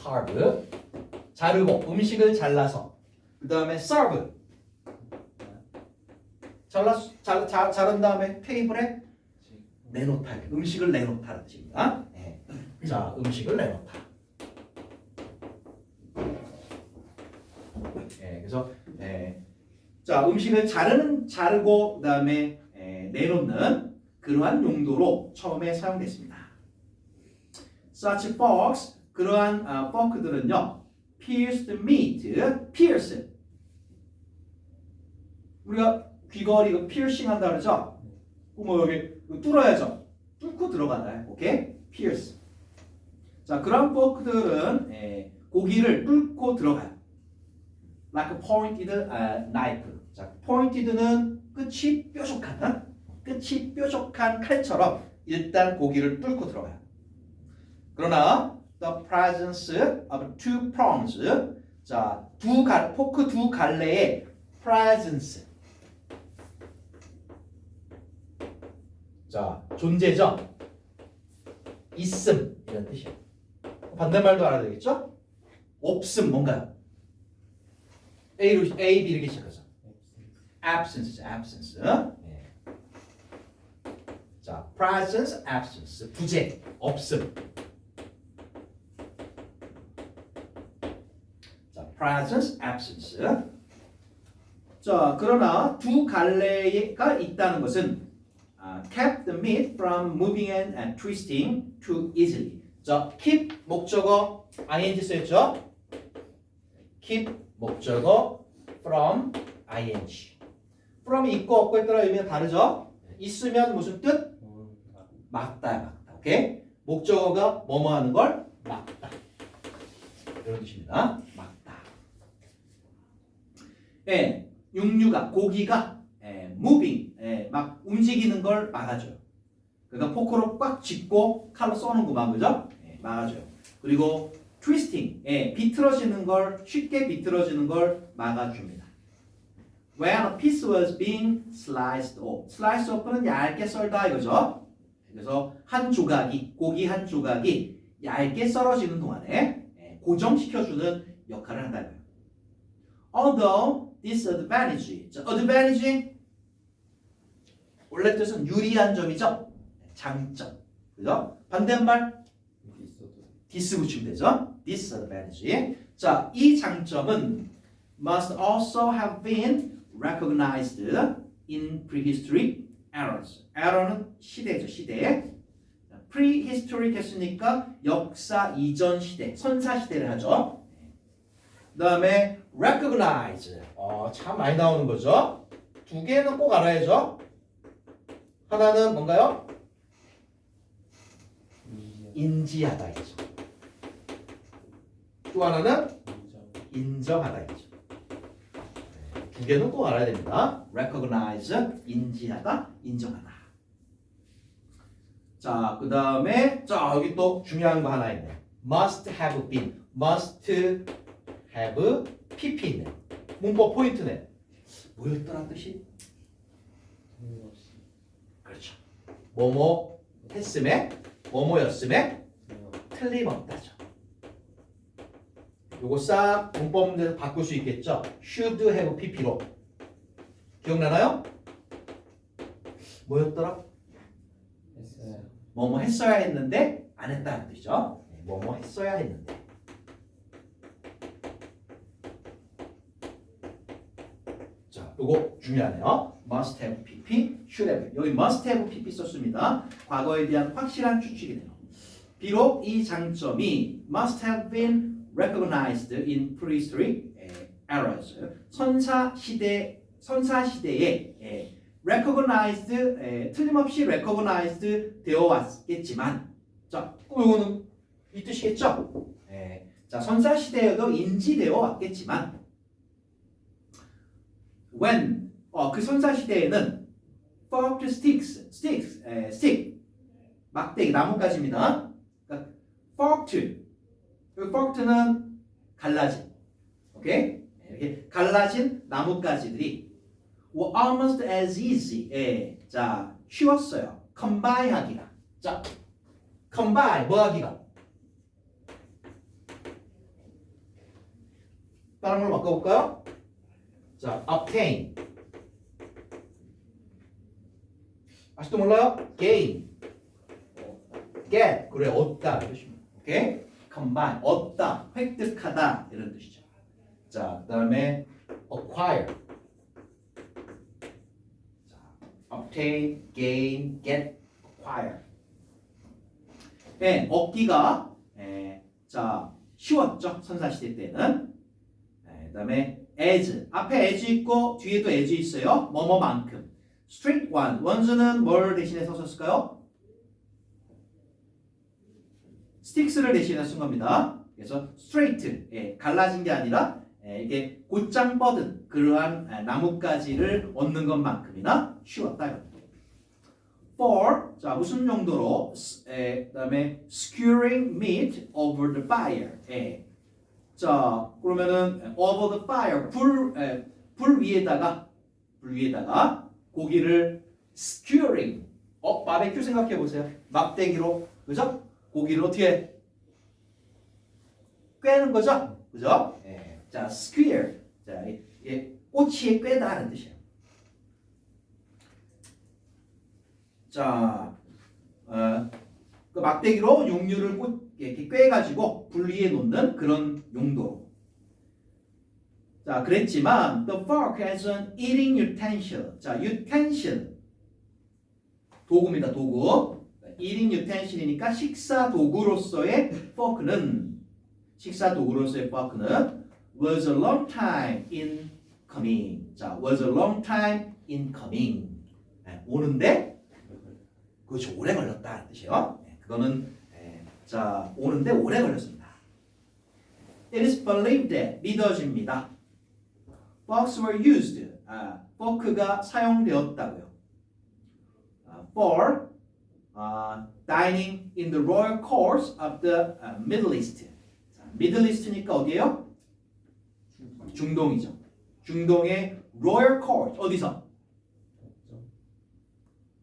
carve 자르고 음식을 잘라서 그 다음에 serve 자른 다음에 테이블에 내놓다. 음식을 내놓다라는 뜻입니다. 자, 음식을 내놓다. 그래서 자, 음식을 자르고 그다음에 내놓는 그러한 용도로 처음에 사용됐습니다. Such forks 그러한 fork들은요, pierced meat, pierce. 우리가 귀걸이 이거 piercing 한다 그러죠? 뭐 여기 뚫어야죠. 뚫고 들어가나요? 오케이? pierce. 자, 그런 fork들은 고기를 뚫고 들어가요. Like a pointed knife. 자, pointed는 끝이 뾰족한 칼처럼 일단 고기를 뚫고 들어가요. 그러나 the presence of two prongs. 자, 포크 두 갈래의 presence. 자, 존재죠. 있음 이런 뜻이에요. 반대말도 알아야 되겠죠? 없음 뭔가요? A, B 이렇게 시작하죠. absence죠, absence. 자, presence, absence. 부재, 없음. 자, presence, absence. 자, 그러나 두 갈래가 있다는 것은 kept the meat from moving and twisting too easily. 자, keep 목적어 ing 쓰였죠? keep 목적어 from ing. from이 있고 없고에 따라 의미가 다르죠? 있으면 무슨 뜻? 막다. 오케이? 목적어가 뭐뭐 하는 걸 막다. 이런 뜻입니다. 막다. 육류가 고기가 moving 막 움직이는 걸 막아줘요. 그러니까 포크로 꽉 짚고 칼로 써는구만, 그죠? 막아줘요. 그리고 twisting 비틀어지는 걸 쉽게 비틀어지는 걸 막아줍니다. When a piece was being sliced off. slice off는 얇게 썰다 이거죠. 그래서 고기 한 조각이 얇게 썰어지는 동안에 고정시켜주는 역할을 한다는 거예요. Although disadvantage. 자, advantage 원래 뜻은 유리한 점이죠. 장점. 그죠? 반대말 디스 붙이면 되죠. disadvantage. 자, 이 장점은 must also have been recognized in prehistory eras. era는 시대죠, 시대. prehistoric 했으니까 역사 이전 시대, 선사 시대를 하죠. 그다음에 recognize. 참 많이 나오는 거죠. 두 개는 꼭 알아야죠. 하나는 뭔가요? 인지하다 있죠. 또 하나는 인정하다 있죠. 두 개는 꼭 알아야 됩니다. recognize, 인지하다, 인정하다. 자, 그 다음에 자 여기 또 중요한 거 하나 있네. must have been, must have pp네. 문법 포인트네. 뭐였더라 뜻이? 그렇죠. 뭐뭐 했음에, 뭐뭐였음에 틀림없다죠. 요거 싹 문법 문제에서 바꿀 수 있겠죠? should have pp로. 기억나나요? 뭐였더라? 했어요. 뭐뭐 했어야 했는데 안 했다는 뜻이죠. 뭐뭐 했어야 했는데. 자, 요거 중요하네요. must have pp, should have. 여기 must have pp 썼습니다. 과거에 대한 확실한 추측이네요. 비록 이 장점이 must have been recognized in prehistory eras. 선사 시대에 recognized, 틀림없이 recognized 되어 왔겠지만, 자, 그럼 이거는 이 뜻이겠죠? 자, 선사 시대에도 인지되어 왔겠지만, when 그 선사 시대에는 forked stick, 막대기 나뭇가지입니다. 그러니까 forked, forked는 갈라진, 오케이? 이렇게 갈라진 나뭇가지들이 were almost as easy. 자, 쉬웠어요. combine 하기가. 자, combine 뭐 하기가? 다른 걸로 바꿔볼까요? 자, obtain. 아직도 몰라요? gain. get. 그래, 얻다. 오케이? combine. 얻다, 획득하다. 이런 뜻이죠. 자, 그 다음에 acquire. 자, obtain, gain, get, acquire. 얻기가 자, 쉬웠죠. 선사시대 때는. 그 다음에 as. 앞에 as 있고 뒤에도 as 있어요. 뭐뭐만큼. straight one. 원수는 뭘 대신해서 썼을까요? sticks를 대신해서 쓴 겁니다. 그래서 straight. 갈라진 게 아니라 이게 곧장 뻗은 그러한 나뭇가지를 얻는 것만큼이나 쉬웠다. for. 자, 무슨 용도로? 그다음에 skewering meat over the fire. 자, 그러면은 over the fire. 불 위에다가 고기를 skewering. 바베큐 생각해 보세요. 막대기로, 그죠? 고기를 어떻게 꿰는 거죠? 그죠? 자, skewer. 자, 꼬치에 꿰다는 뜻이에요. 자, 그 막대기로 육류를 이렇게 꿰가지고 불 위에 놓는 그런 용도. 자, 그랬지만 the fork as an eating utensil. 자, utensil 도구입니다. 도구. eating utensil이니까 식사 도구로서의 fork는 was a long time in coming. 자, was a long time in coming. 오는데 그렇죠. 오래 걸렸다는 뜻이에요. 그거는 자, 오는데 오래 걸렸습니다. It is believed that 믿어집니다. Forks were used. 포크가 사용되었다고요. For dining in the royal courts of the Middle East. 자, Middle East니까 어디예요? 중동이죠. 중동의 royal court 어디서?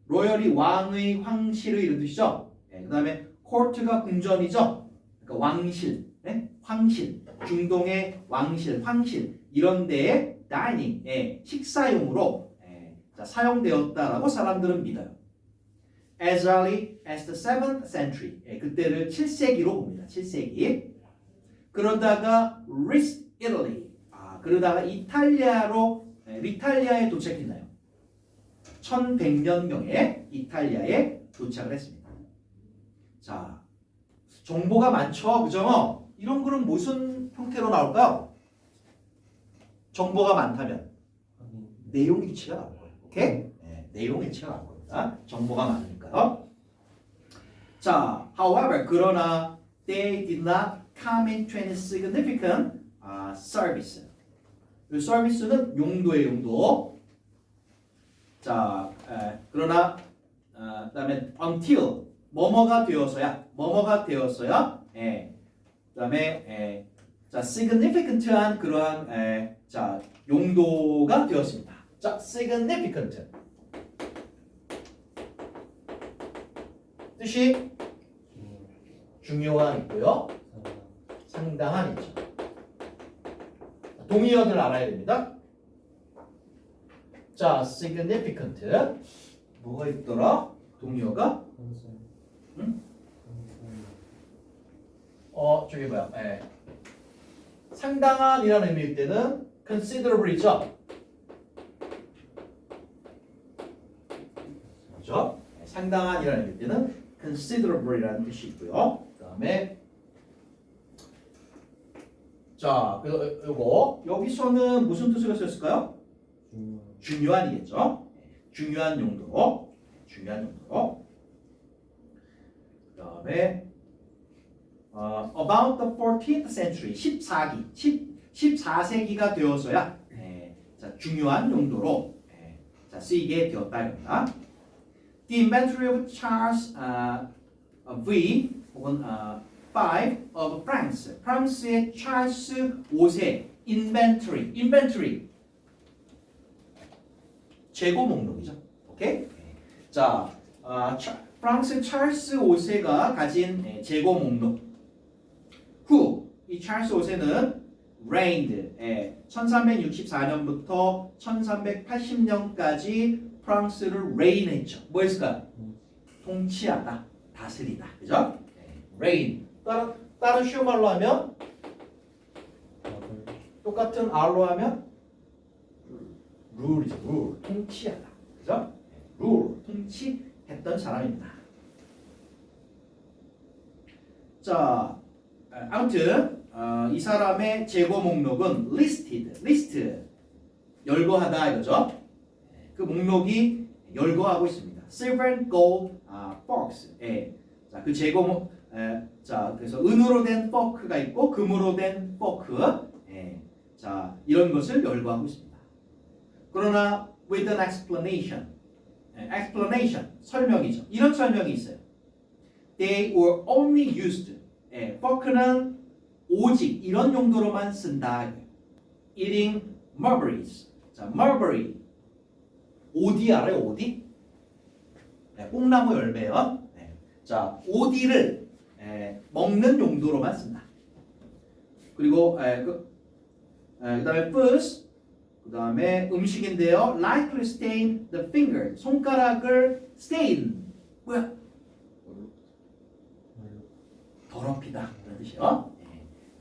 로열이 왕의 황실의 이런 뜻이죠. 그 다음에 court가 궁전이죠. 그러니까 왕실, 황실, 중동의 왕실, 황실 이런 데에 dining, 식사용으로 자, 사용되었다라고 사람들은 믿어요. As early as the 7th century. 그때를 7세기로 봅니다. 7세기. 그러다가 reached Italy. 그러다가 이탈리아에 도착했나요? 1100년경에 이탈리아에 도착을 했습니다. 자, 정보가 많죠, 그죠? 이런 거는 무슨 형태로 나올까요? 정보가 많다면 내용 일치가 나올 거예요. 오케이? 내용 일치가 나올 겁니다. 정보가 많으니까요. 자, however, 그러나 they did not come into any significant service. 이 서비스는 용도의 용도. 자, 그러나 그다음에 until 뭐뭐가 되어서야 그다음에 자 significant한 그러한 자 용도가 되었습니다. 자 significant 뜻이 중요한 있고요. 상당한 있죠. 동의어들 알아야 됩니다. 자, significant 뭐가 있더라? 동의어가 저기 뭐야? 상당한이라는 의미일 때는 considerable이죠. 그렇죠? 상당한이라는 의미일 때는 considerable이라는 뜻이 있고요. 그다음에 자, 그래서 요거 여기서는 무슨 뜻으로 썼을까요? 중요한이겠죠. 중요한 용도로. 그다음에 about the 14th century 14세기가 되어서야 자, 중요한 용도로 자, 쓰이게 되었다 이겁니다. The inventory of Charles V 혹은 5 of France. 프랑스의 찰스 5세 inventory 재고 목록이죠. 오케이? 자, 프랑스 찰스 5세가 가진 재고 목록. 이 찰스 5세는 reigned 1364년부터 1380년까지 프랑스를 reign했죠. 뭐 했을까요? 통치하다, 다스리다. 그죠? reign. 다른 쉬운 말로 하면 똑같은 R로 하면 rule이죠. rule. 통치하다. 그죠? rule. 통치했던 사람입니다. 자, 아무튼 이 사람의 재고 목록은 list 열거하다 이거죠. 그 목록이 열거하고 있습니다. silver and gold forks. 자, 그 재고 자, 그래서 은으로 된 포크가 있고 금으로 된 포크. 자, 이런 것을 열거하고 있습니다. 그러나 with an explanation. 설명이죠. 이런 설명이 있어요. They were only used. 포크는 오직 이런 용도로만 쓴다. Eating mulberries. 자, mulberry. 오디 알아요? 오디? 뽕나무 열매요. 자, 오디를 먹는 용도로만 쓴다. 그리고 그다음에 food. 그다음에 음식인데요. likely stain the finger. 손가락을 stain. 뭐야? 더럽히다 그런 뜻이요.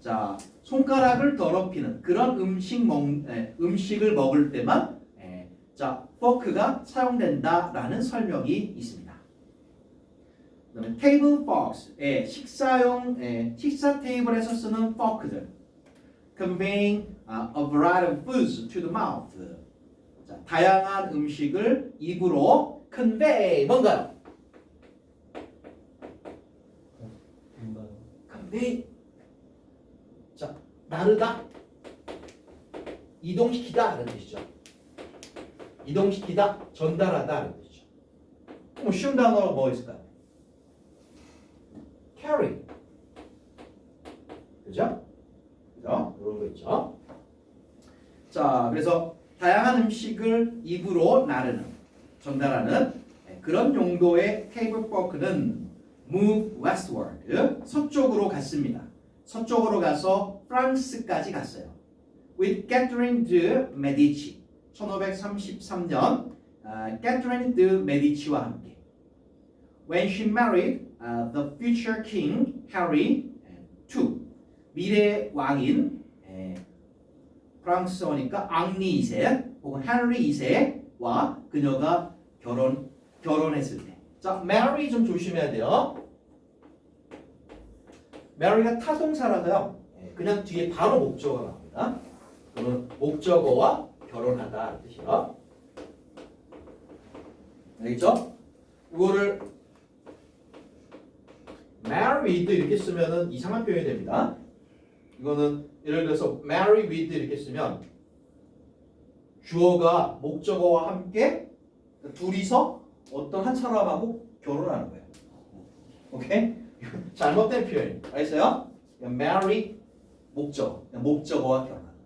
자, 손가락을 더럽히는 그런 음식을 먹을 때만 자, 포크가 사용된다라는 설명이 있습니다. 그다음에 table forks, 식사 테이블에서 쓰는 포크들, conveying a variety of foods to the mouth. 자, 다양한 음식을 입으로 convey 뭔가요? convey. 자, 나르다, 이동시키다 이런 뜻이죠. 이동시키다, 전달하다 이런 뜻이죠. 그럼 쉬운 단어가 뭐 있을까요? carry. 그죠? 그죠? 이런 거 있죠. 자, 그래서 다양한 음식을 입으로 나르는, 전달하는 그런 용도의 테이블 포크는 move westward, 서쪽으로 갔습니다. 서쪽으로 가서 프랑스까지 갔어요. With Catherine de Medici, 1533년 Catherine de Medici와 함께. When she married the future king Harry II, 미래 왕인 프랑스어니까 앙리 2세 혹은 헨리 2세와 그녀가 결혼했을 때. 자, marry 좀 조심해야 돼요. marry가 타동사라서요. 그냥 뒤에 바로 목적어가 나옵니다. 그러면 목적어와 결혼하다 뜻이요. 알겠죠? 이거를 married 이렇게 쓰면은 이상한 표현이 됩니다. 이거는 예를 들어서 marry with 이렇게 쓰면 주어가 목적어와 함께 둘이서 어떤 한 사람하고 결혼하는 거예요. 오케이? 잘못된 표현. 알겠어요? marry 목적어와 결혼하다.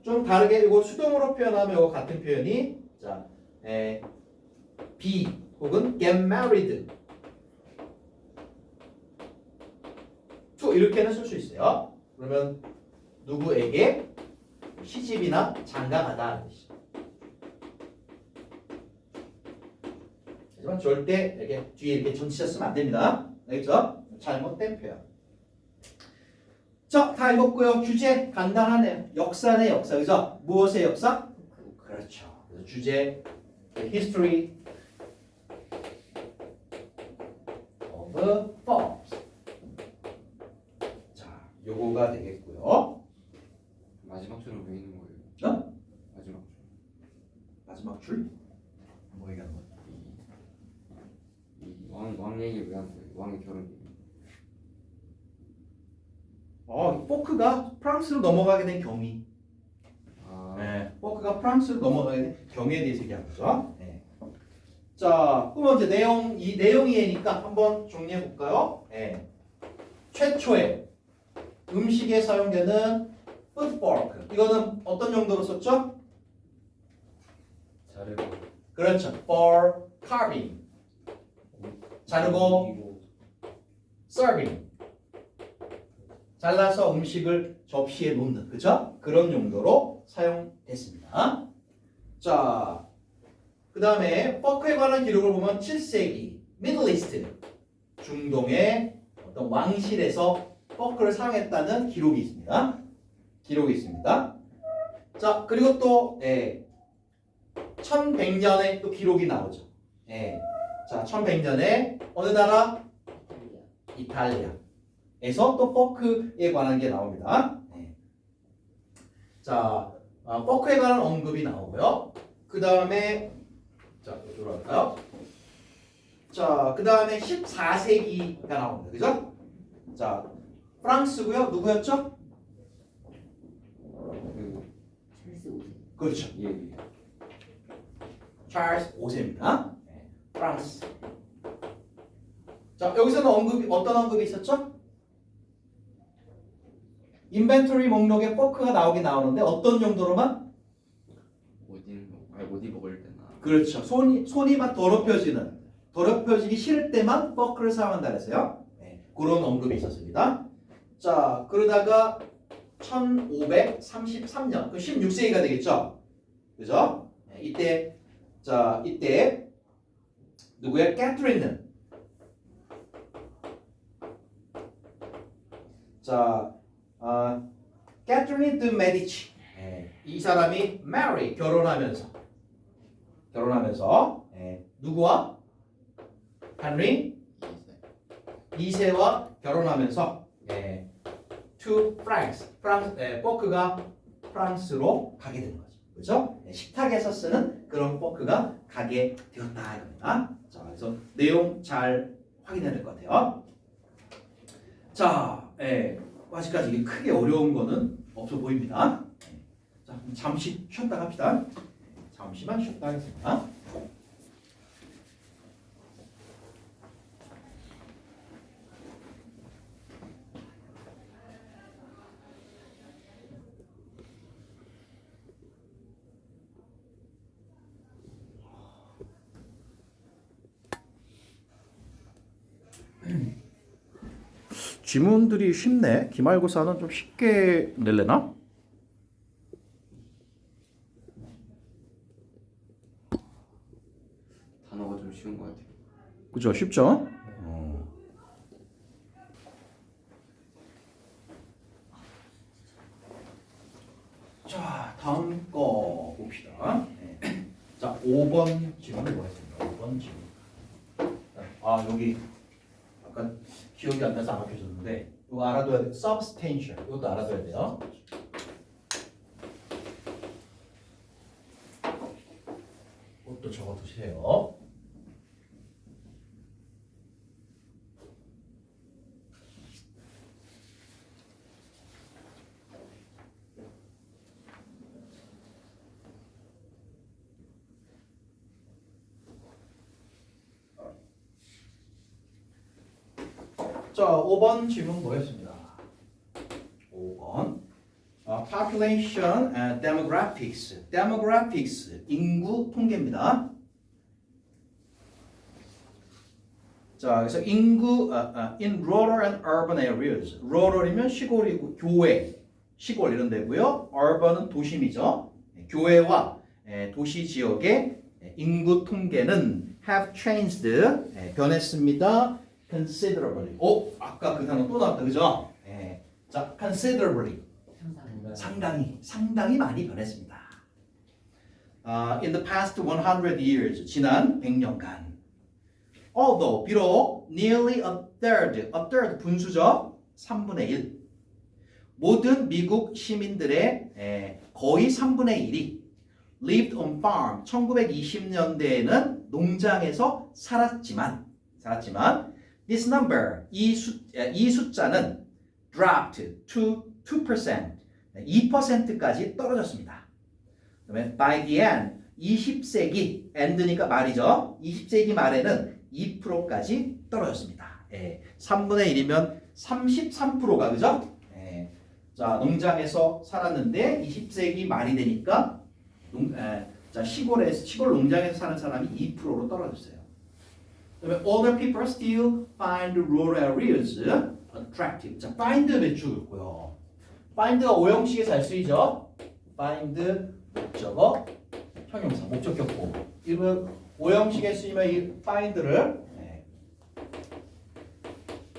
좀 다르게 이거 수동으로 표현하면 이거 같은 표현이 자, be 혹은 get married to 이렇게는 쓸 수 있어요. 그러면 누구에게 시집이나 장가가다 뜻이죠. 하지만 절대 이렇게 뒤에 이렇게 전치사 쓰면 안 됩니다. 알겠죠? 잘못된 표현. 자, 다 읽었고요. 주제 간단하네요. 역사네 역사, 그죠? 무엇의 역사? 그렇죠. 그래서 주제 the history of farms. 자, 요거가 되겠고요. 마지막 줄은 왜 있는 거예요? 어? 마지막 줄. 마지막 줄? 뭐 얘기하는 거야? 이왕 얘기 왜 한 거예요? 왕의 결혼 얘기. 포크가 프랑스로 넘어가게 된 경위. 아, 포크가 프랑스로 넘어가게 된 경위에 대해서 얘기한 거죠. 네. 자, 그러면 이제 이 내용이니까 한번 정리해 볼까요? 최초의 음식에 사용되는 food fork. 이거는 어떤 용도로 썼죠? 자르고 그렇죠. for carving. 자르고 serving. 잘라서 음식을 접시에 놓는, 그죠? 그런 용도로 사용됐습니다. 자, 그 다음에 포크에 관한 기록을 보면 7세기 미들 이스트 중동의 어떤 왕실에서 포크를 사용했다는 기록이 있습니다. 자, 그리고 또 1100년에 또 기록이 나오죠. 자, 1100년에 어느 나라? 이탈리아에서 또 포크에 관한 게 나옵니다. 자, 포크에 관한 언급이 나오고요. 그 다음에 자, 이쪽으로 갈까요? 자, 그 다음에 14세기가 나옵니다. 그죠? 자, 프랑스고요. 누구였죠? 찰스 5세. 그렇죠. 예. 찰스 5세입니다. 프랑스. 자, 여기서는 어떤 언급이 있었죠? 인벤토리 목록에 포크가 나오긴 나오는데 어떤 용도로만? 어디 먹을 때나. 그렇죠. 손이 막 더럽혀지기 싫을 때만 포크를 사용한다 그랬어요. 그런 언급이 있었습니다. 자, 그러다가 1533년, 그 16세기가 되겠죠. 그죠? 이때 누구야? 캐트린은. 자, 캐트린 드 메디치. 이 사람이 marry 결혼하면서 누구와? 헨리 2세와 결혼하면서 to France. 포크가 프랑스로 가게 되는 거죠. 그렇죠? 식탁에서 쓰는 그런 포크가 가게 되었다 이겁니다. 자, 그래서 내용 잘 확인해야 될 것 같아요. 자, 아직까지 이게 크게 어려운 거는 없어 보입니다. 자, 잠시 쉬었다 갑시다. 잠시만 쉬었다 하겠습니다. 지문들이 쉽네. 기말고사는 좀 쉽게 낼래나? 단어가 좀 쉬운 것 같아요. 그죠? 쉽죠? 자, 다음 거 봅시다. 자, 5번 질문을 보겠습니다. 5번 질문. 여기 아까 기억이 안 나서 안 밝혀졌는데 이거 알아둬야 돼. substantial. 이것도 알아둬야 돼요. 이것도 적어두세요. 자, 5번 질문 보겠습니다. population demographics. demographics 인구 통계입니다. 자, 그래서 인구 in rural and urban areas. rural이면 시골이고 교외, 시골 이런 데고요. urban은 도심이죠. 교외와 도시 지역의 인구 통계는 have changed 변했습니다. considerably. 아까 그 단어 또 나왔다, 그죠? 자, considerably 상당히 많이 변했습니다. In the past 100 years 지난 100년간. Although 비록 nearly a third 분수죠. 3분의 1. 모든 미국 시민들의 거의 3분의 1이 lived on farm 1920년대에는 농장에서 살았지만 this number 이 숫자는 dropped to 2% 2%까지 떨어졌습니다. 그다음에 by the end 20세기 end니까 말이죠. 20세기 말에는 2%까지 떨어졌습니다. 3분의 1이면 33%가 그죠? 자, 농장에서 살았는데 20세기 말이 되니까 시골 농장에서 사는 사람이 2%로 떨어졌어요. 그다음에 older people still find rural areas attractive. 자, find 배출고요. find가 오형식에 잘 쓰이죠. find 목적어 형용사 목적격보. 이러면 오형식에 쓰이면 이 find를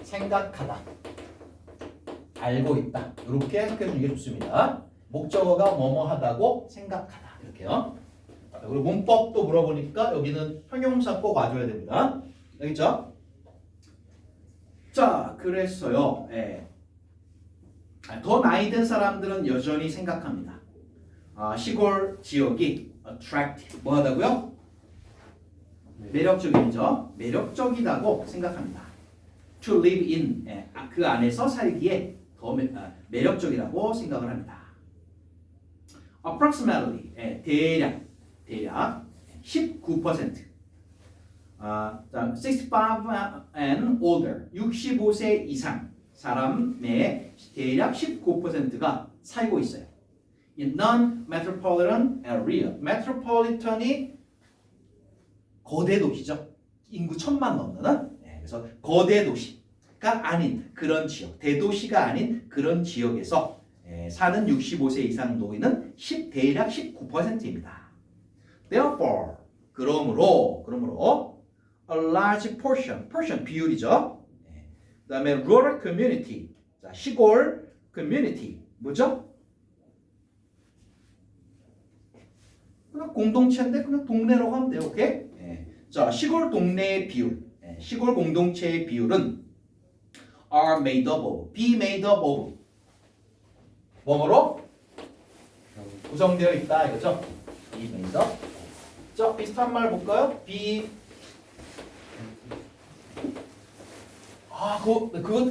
생각하다, 알고 있다 이렇게 해석해 주는 게 좋습니다. 목적어가 뭐뭐하다고 생각하다 이렇게요. 그리고 문법도 물어보니까 여기는 형용사 꼭 와줘야 됩니다. 알겠죠? 자, 그래서요. 더 나이 든 사람들은 여전히 생각합니다. 시골 지역이 attractive 뭐하다고요? 매력적이죠. 매력적이라고 생각합니다. To live in 그 안에서 살기에 더 매력적이라고 생각을 합니다. Approximately 대략 19%. 65 and older 65세 이상 사람의 대략 19%가 살고 있어요. In non-metropolitan area. metropolitan이 거대 도시죠. 인구 1000만 넘는. 그래서 거대 도시가 아닌 그런 지역, 대도시가 아닌 그런 지역에서 사는 65세 이상 노인은 대략 19%입니다. Therefore, 그러므로 a large portion 비율이죠. 그 다음에 rural community, 자, 시골 community 뭐죠? 그냥 공동체인데 그냥 동네라고 하면 돼요. 오케이? 자, 시골 동네의 비율, 시골 공동체의 비율은 are made up of, be made up of 뭐뭐로 구성되어 있다 이거죠? be made up. 자, 비슷한 말 볼까요? be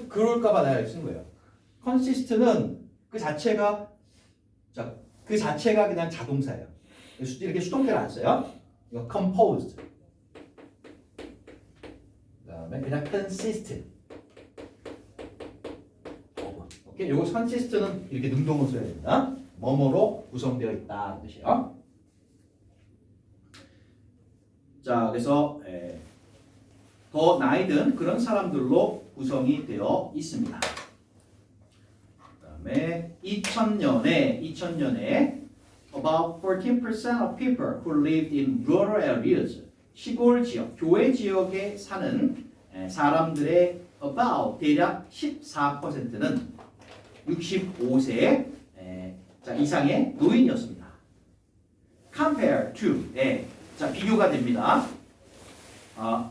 그럴까봐 내가 쓴 거예요. consist는 그 자체가 그냥 자동사예요. 이렇게 수동태를 안 써요. 이거 composed. 그다음에 그냥 consist. 오케이, 요거 consist는 이렇게 능동을 써야 됩니다. 뭐뭐로 구성되어 있다 뜻이에요. 자, 그래서 더 나이 든 그런 사람들로 구성이 되어 있습니다. 그다음에 2000년에 about 14% of people who lived in rural areas 시골 지역, 교외 지역에 사는 사람들의 about 대략 14%는 65세 이상의 노인이었습니다. Compare to 자, 비교가 됩니다.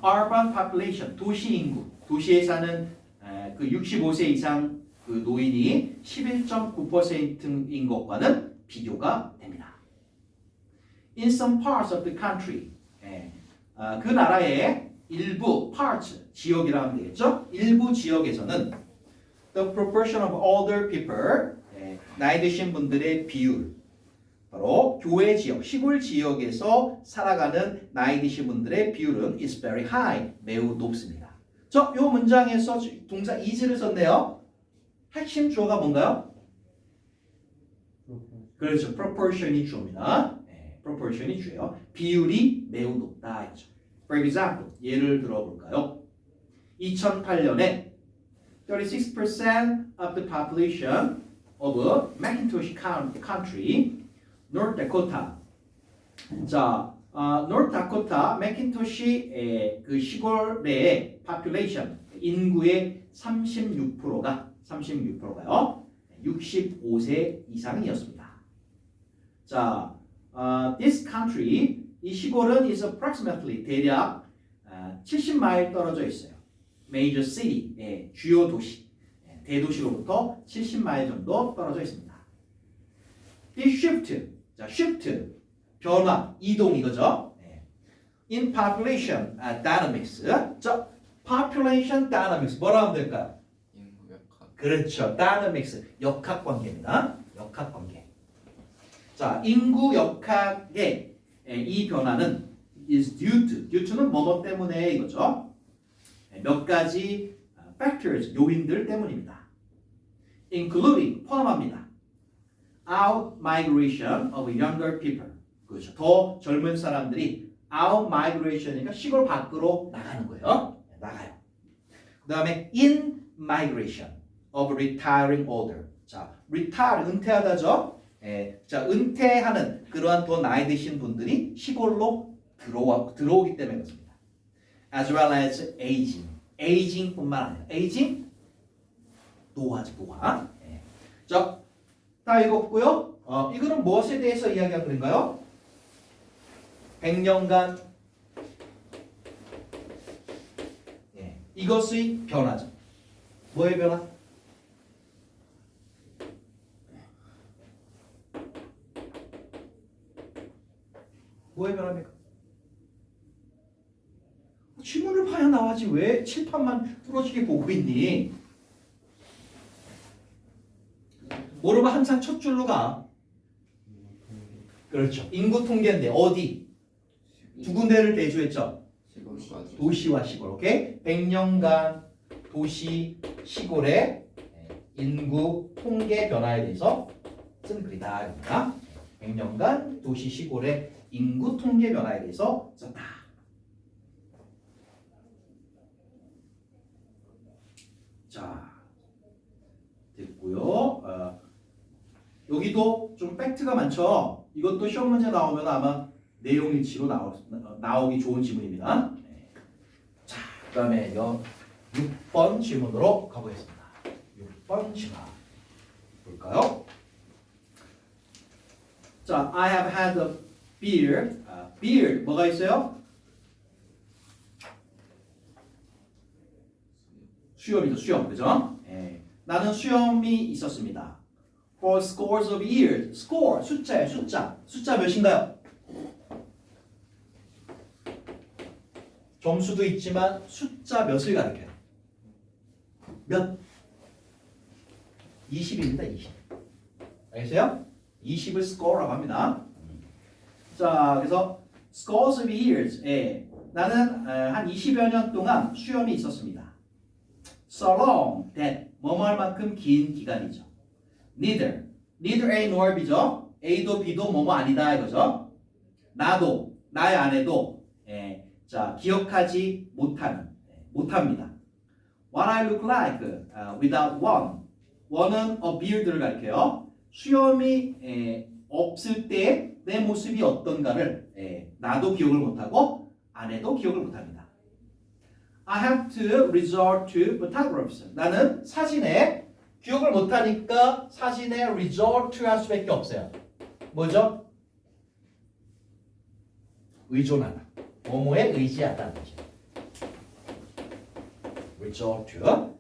urban population 도시 인구, 도시에 사는 그 65세 이상 그 노인이 11.9%인 것과는 비교가 됩니다. In some parts of the country, 그 나라의 일부 parts, 지역이라 하면 되겠죠? 일부 지역에서는 the proportion of older people, 나이 드신 분들의 비율, 바로 교외 지역, 시골 지역에서 살아가는 나이 드신 분들의 비율은 is very high, 매우 높습니다. 이 문장에서 동사 is를 썼네요. 핵심 주어가 뭔가요? 그렇죠. proportion이 주어입니다. proportion이 주예요. 비율이 매우 높다. 이죠. For example, 예를 들어볼까요? 2008년에 36% of the population of Macintosh Country, North Dakota. 자, North Dakota, Macintosh 그 시골의 population, 인구의 36%가요. 65세 이상이었습니다. 자, this country, 이 시골은 is approximately 대략 70마일 떨어져 있어요. Major city, 주요 도시, 대도시로부터 70마일 정도 떨어져 있습니다. This shift, 자, shift, 변화, 이동 이거죠. In population dynamics, 자, population dynamics 뭐라 하면 될까요? 인구 역학. 그렇죠. dynamics, 역학관계입니다. 역학관계. 자, 인구 역학의 이 변화는 is due to는 뭐뭐 때문에 이거죠. 몇 가지 factors, 요인들 때문입니다. including, 포함합니다. out migration of younger people. 그렇죠. 더 젊은 사람들이 out migration이니까 시골 밖으로 나가는 거예요. 나가요. 그 다음에 in migration of retiring older. 자, retire, 은퇴하다죠. 자, 은퇴하는 그러한 더 나이 드신 분들이 시골로 들어오기 때문에 그렇습니다. As well as aging. aging뿐만 아니라 aging 노화죠, 노화. 자, 다 읽었고요. 이거는 무엇에 대해서 이야기한 글인가요? 100년간 이것의 변화죠. 뭐의 변화? 뭐의 변화입니까? 지문을 봐야 나와지 왜 칠판만 뚫어지게 보고 있니? 모르면 항상 첫 줄로 가. 그렇죠. 인구 통계인데 어디? 두 군데를 대조했죠. 시골까지. 도시와 시골. 오케이? 100년간 도시 시골의 인구 통계 변화에 대해서 쓴 글이다. 입니다. 100년간 도시 시골의 인구 통계 변화에 대해서 썼다. 자, 됐고요. 여기도 좀 팩트가 많죠. 이것도 시험 문제 나오면 아마 내용 일치로 나오기 좋은 지문입니다. 자, 그다음에 6번 질문으로 가보겠습니다. 6번 질문 볼까요? 자, I have had a beard. beard 뭐가 있어요? 수염이죠, 수염, 그죠? 나는 수염이 있었습니다. For scores of years. score, 숫자예요, 숫자. 숫자 몇인가요? 점수도 있지만 숫자 몇을 가리켜요? 몇? 20입니다, 20. 알겠어요? 20을 score라고 합니다. 자, 그래서 scores of years. 나는 한 20여 년 동안 수염이 있었습니다. So long that 뭐뭐 할 만큼 긴 기간이죠. Neither A nor B죠. A도 B도 뭐뭐 아니다 이거죠. 나도 나의 아내도 자 기억하지 못합니다. What I look like without one. one은 a beard를 가리켜요. 수염이 없을 때 내 모습이 어떤가를 나도 기억을 못하고 아내도 기억을 못합니다. I have to resort to photographs. 나는 사진에 기억을 못하니까 사진에 resort 할 수밖에 없어요. 뭐죠? 의존하다. 뭐뭐에 의지하다는 거죠. resort to.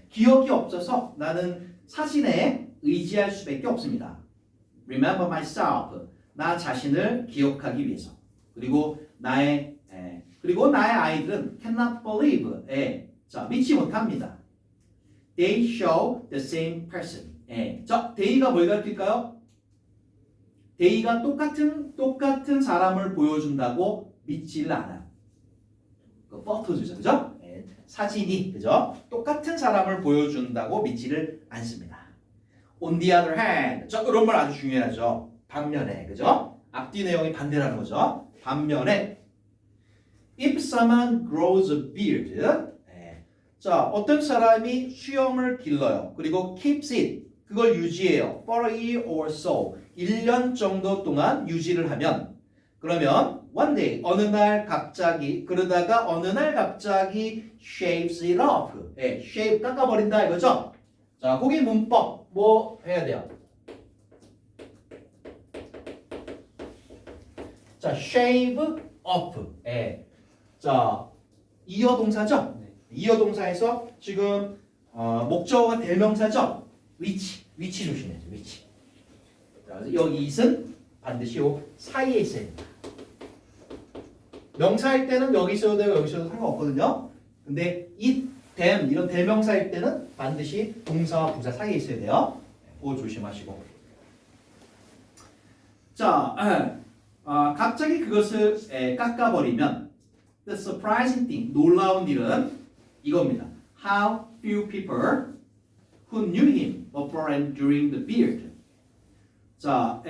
기억이 없어서 나는 사진에 의지할 수밖에 없습니다. Remember myself. 나 자신을 기억하기 위해서. 그리고 나의 아이들은 cannot believe. 자, 믿지 못합니다. They show the same person. 자, they가 뭘 가르칠까요? they가 똑같은 사람을 보여준다고 믿지를 않아요. 그 photo죠, 그죠? 사진이, 그죠? 똑같은 사람을 보여준다고 믿지를 않습니다. On the other hand. 자, 이런 말 아주 중요하죠. 반면에, 그죠? 앞뒤 내용이 반대라는 거죠. 반면에 if someone grows a beard. 자, 어떤 사람이 수염을 길러요. 그리고 keeps it. 그걸 유지해요. For a year or so. 1년 정도 동안 유지를 하면 그러면 one day 어느 날 갑자기 그러다가 어느 날 갑자기 shaves it off. shave 깎아버린다 이거죠. 자, 거기 문법 뭐 해야 돼요? 자, shave off. 자, 이어 동사죠? 네. 이어 동사에서 지금 목적어가 대명사죠? 위치 조심해야죠. 위치. 자, 그래서 여기 it은 반드시 요 사이에 있어야 됩니다. 명사일 때는 여기 있어도 되고 여기 있어도 상관없거든요. 근데 it, them 이런 대명사일 때는 반드시 동사와 부사 사이에 있어야 돼요. 그거 조심하시고. 자, 갑자기 그것을 깎아버리면 the surprising thing, 놀라운 일은 이겁니다. How few people who knew him before and during the beard. 자,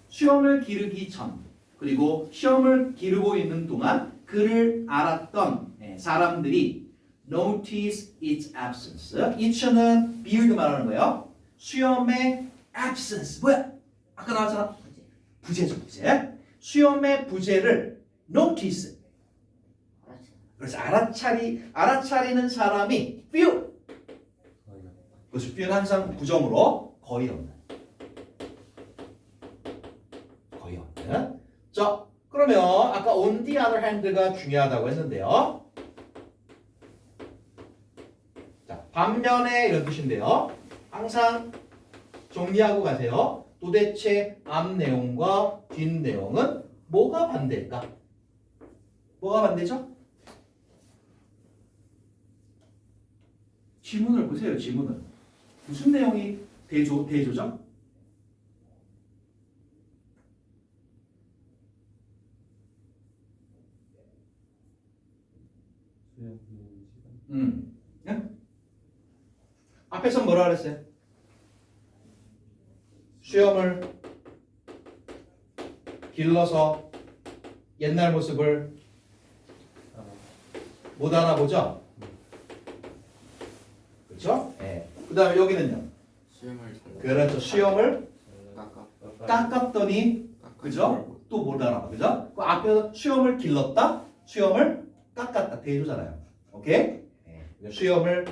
수염을 기르기 전 그리고 시험을 기르고 있는 동안 그를 알았던 사람들이 notice its absence. it는 beard 말하는 거예요. 수염의 absence. 뭐야? 아까 나왔잖아. 부재죠, 부재. 수염의 부재를 notice. 그래서 알아차리는 사람이 few. 그래서 few는 항상 부정으로 거의 없는. 거의 없는. 자, 그러면 아까 on the other hand가 중요하다고 했는데요. 자, 반면에 이런 뜻인데요. 항상 정리하고 가세요. 도대체 앞 내용과 뒷 내용은 뭐가 반대일까? 뭐가 반대죠? 지문을 보세요. 지문을. 무슨 내용이 대조죠? 예? 앞에서 뭐라 그랬어요? 수염을 길러서 옛날 모습을 못 알아보죠? 그렇죠? 예. 그 다음에 여기는요. 수염을 그렇죠. 수염을 깎아 깎았더니 그죠? 또 못 알아봐. 그죠? 그 앞에서 수염을 길렀다. 수염을 깎았다. 대조잖아요. 오케이? 예. 수염을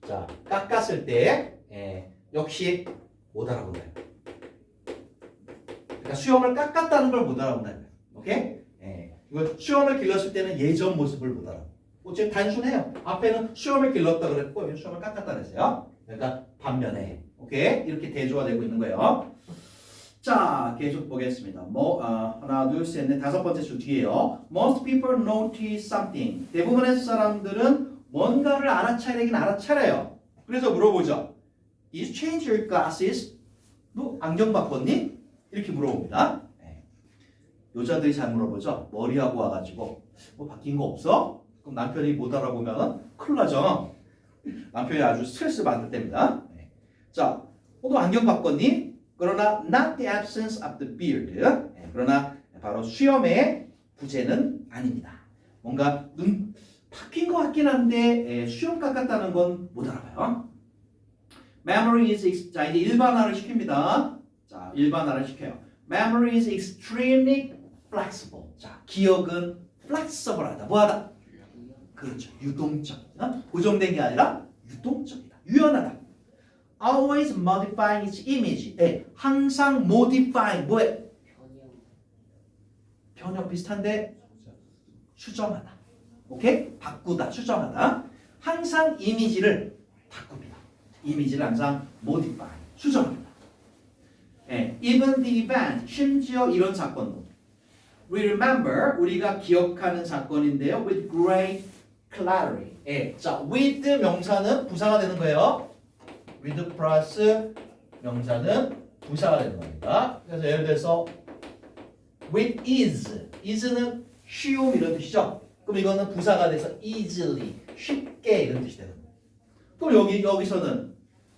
자 깎았을 때 역시 못 알아본다. 그러니까 수염을 깎았다는 걸 못 알아본다. 오케이? 이거 수염을 길렀을 때는 예전 모습을 못 알아. 지금 단순해요. 앞에는 수염을 길렀다 그랬고 수염을 깎았다 그랬어요. 그러니까 반면에 오케이? 이렇게 대조가 되고 있는 거예요. 자, 계속 보겠습니다. 하나, 둘, 셋, 넷, 다섯 번째 줄 뒤에요. Most people notice something. 대부분의 사람들은 뭔가를 알아차야 되긴 알아차려요. 그래서 물어보죠. Is change your glasses? 너 안경 바꿨니? 이렇게 물어봅니다. 여자들이 잘 물어보죠. 머리하고 와가지고 뭐 바뀐 거 없어? 그럼 남편이 못 알아보면 큰일 나죠. 남편이 아주 스트레스 받을 때입니다. 자, 너 안경 바꿨니? 그러나 not the absence of the beard. 그러나 바로 수염의 부재는 아닙니다. 뭔가 눈 바뀐 것 같긴 한데 수염 깎았다는 건 못 알아봐요. Memory is 자 이제 일반화를 시킵니다. 자 일반화를 시켜요. Memory is extremely flexible. 자 기억은 flexible하다. 뭐하다? 그렇죠. 유동적. 고정된 게 아니라 유동적이다. 유연하다. Always modifying its image. 항상 modifying 뭐에? 변형 비슷한데 수정하다. 오케이? 바꾸다, 수정하다. 항상 이미지를 바꿉니다. 이미지를 항상 modify, 수정합니다. Even the event, 심지어 이런 사건도. We remember, 우리가 기억하는 사건인데요. With great clarity. 자, with 명사는 부사가 되는 거예요. with 플러스 명사는 부사가 되는 겁니다. 그래서 예를 들어서 with is는 쉬움 이런 뜻이죠. 그럼 이거는 부사가 돼서 easily, 쉽게 이런 뜻이 되는 거예요. 그럼 여기서는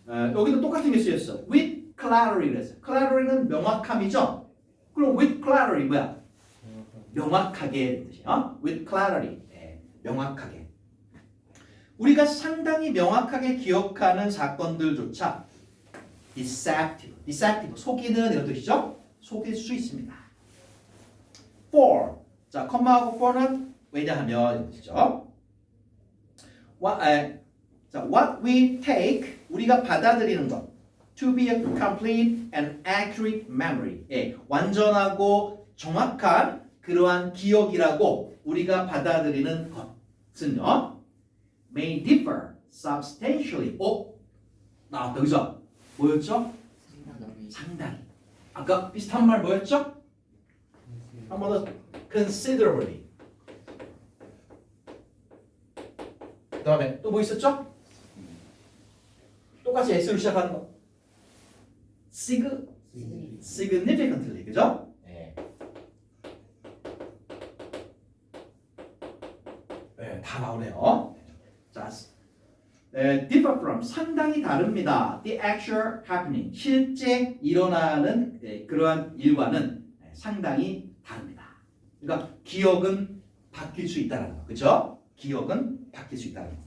여기도 똑같은 게 쓰였어. with clarity 그랬어. clarity는 명확함이죠. 그럼 with clarity 뭐야? 명확하게 뜻이야. with clarity. 명확하게. 우리가 상당히 명확하게 기억하는 사건들조차 deceptive, 속이는 이런 뜻이죠. 속일 수 있습니다. for, 자, 컴마하고 for는 왜냐하면 이런 뜻이죠. What we take, 우리가 받아들이는 것, to be a complete and accurate memory, 완전하고 정확한 그러한 기억이라고 우리가 받아들이는 것은요, may differ substantially. 나왔다, 그죠? 뭐였죠? 상당히. 아까 비슷한 말 뭐였죠? 한 번 더. considerably. 그 다음에 또 뭐 있었죠? 똑같이 S로 시작하는 거. significantly. 그죠? 다 나오네요. 자, differ from 상당히 다릅니다. The actual happening 실제 일어나는 그러한 일과는 상당히 다릅니다. 그러니까 기억은 바뀔 수 있다는 거, 그렇죠? 기억은 바뀔 수 있다는 거.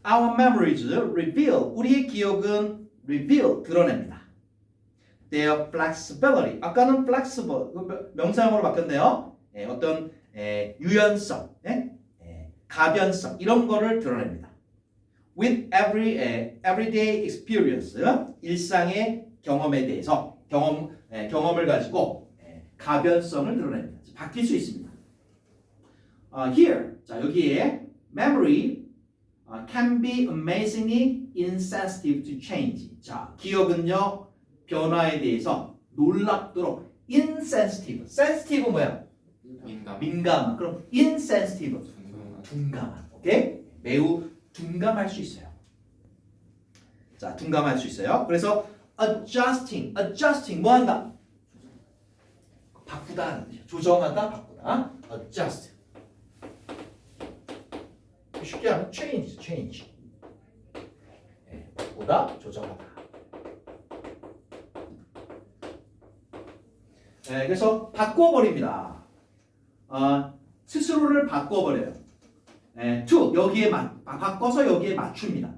Our memories reveal 우리의 기억은 reveal 드러냅니다. Their flexibility 아까는 flexible 명사형으로 바뀌었네요. 어떤 유연성, 가변성 이런 거를 드러냅니다. With everyday experience 일상의 경험에 대해서 경험을 가지고 가변성을 드러냅니다. 바뀔 수 있습니다. Here 자 여기에 memory can be amazingly insensitive to change. 자 기억은요 변화에 대해서 놀랍도록 insensitive. sensitive 뭐야? 민감한. 그럼 insensitive 둔감한. 오케이? 매우 둔감할 수 있어요. 자, 둔감할 수 있어요. 그래서 adjusting 뭐 한다? 바꾸다, 조정하다, 바꾸다. adjust. 쉽게 하면 change. 바꾸다, 조정하다. 그래서 바꿔버립니다. 스스로를 바꿔버려요. to 여기에 바꿔서 여기에 맞춥니다.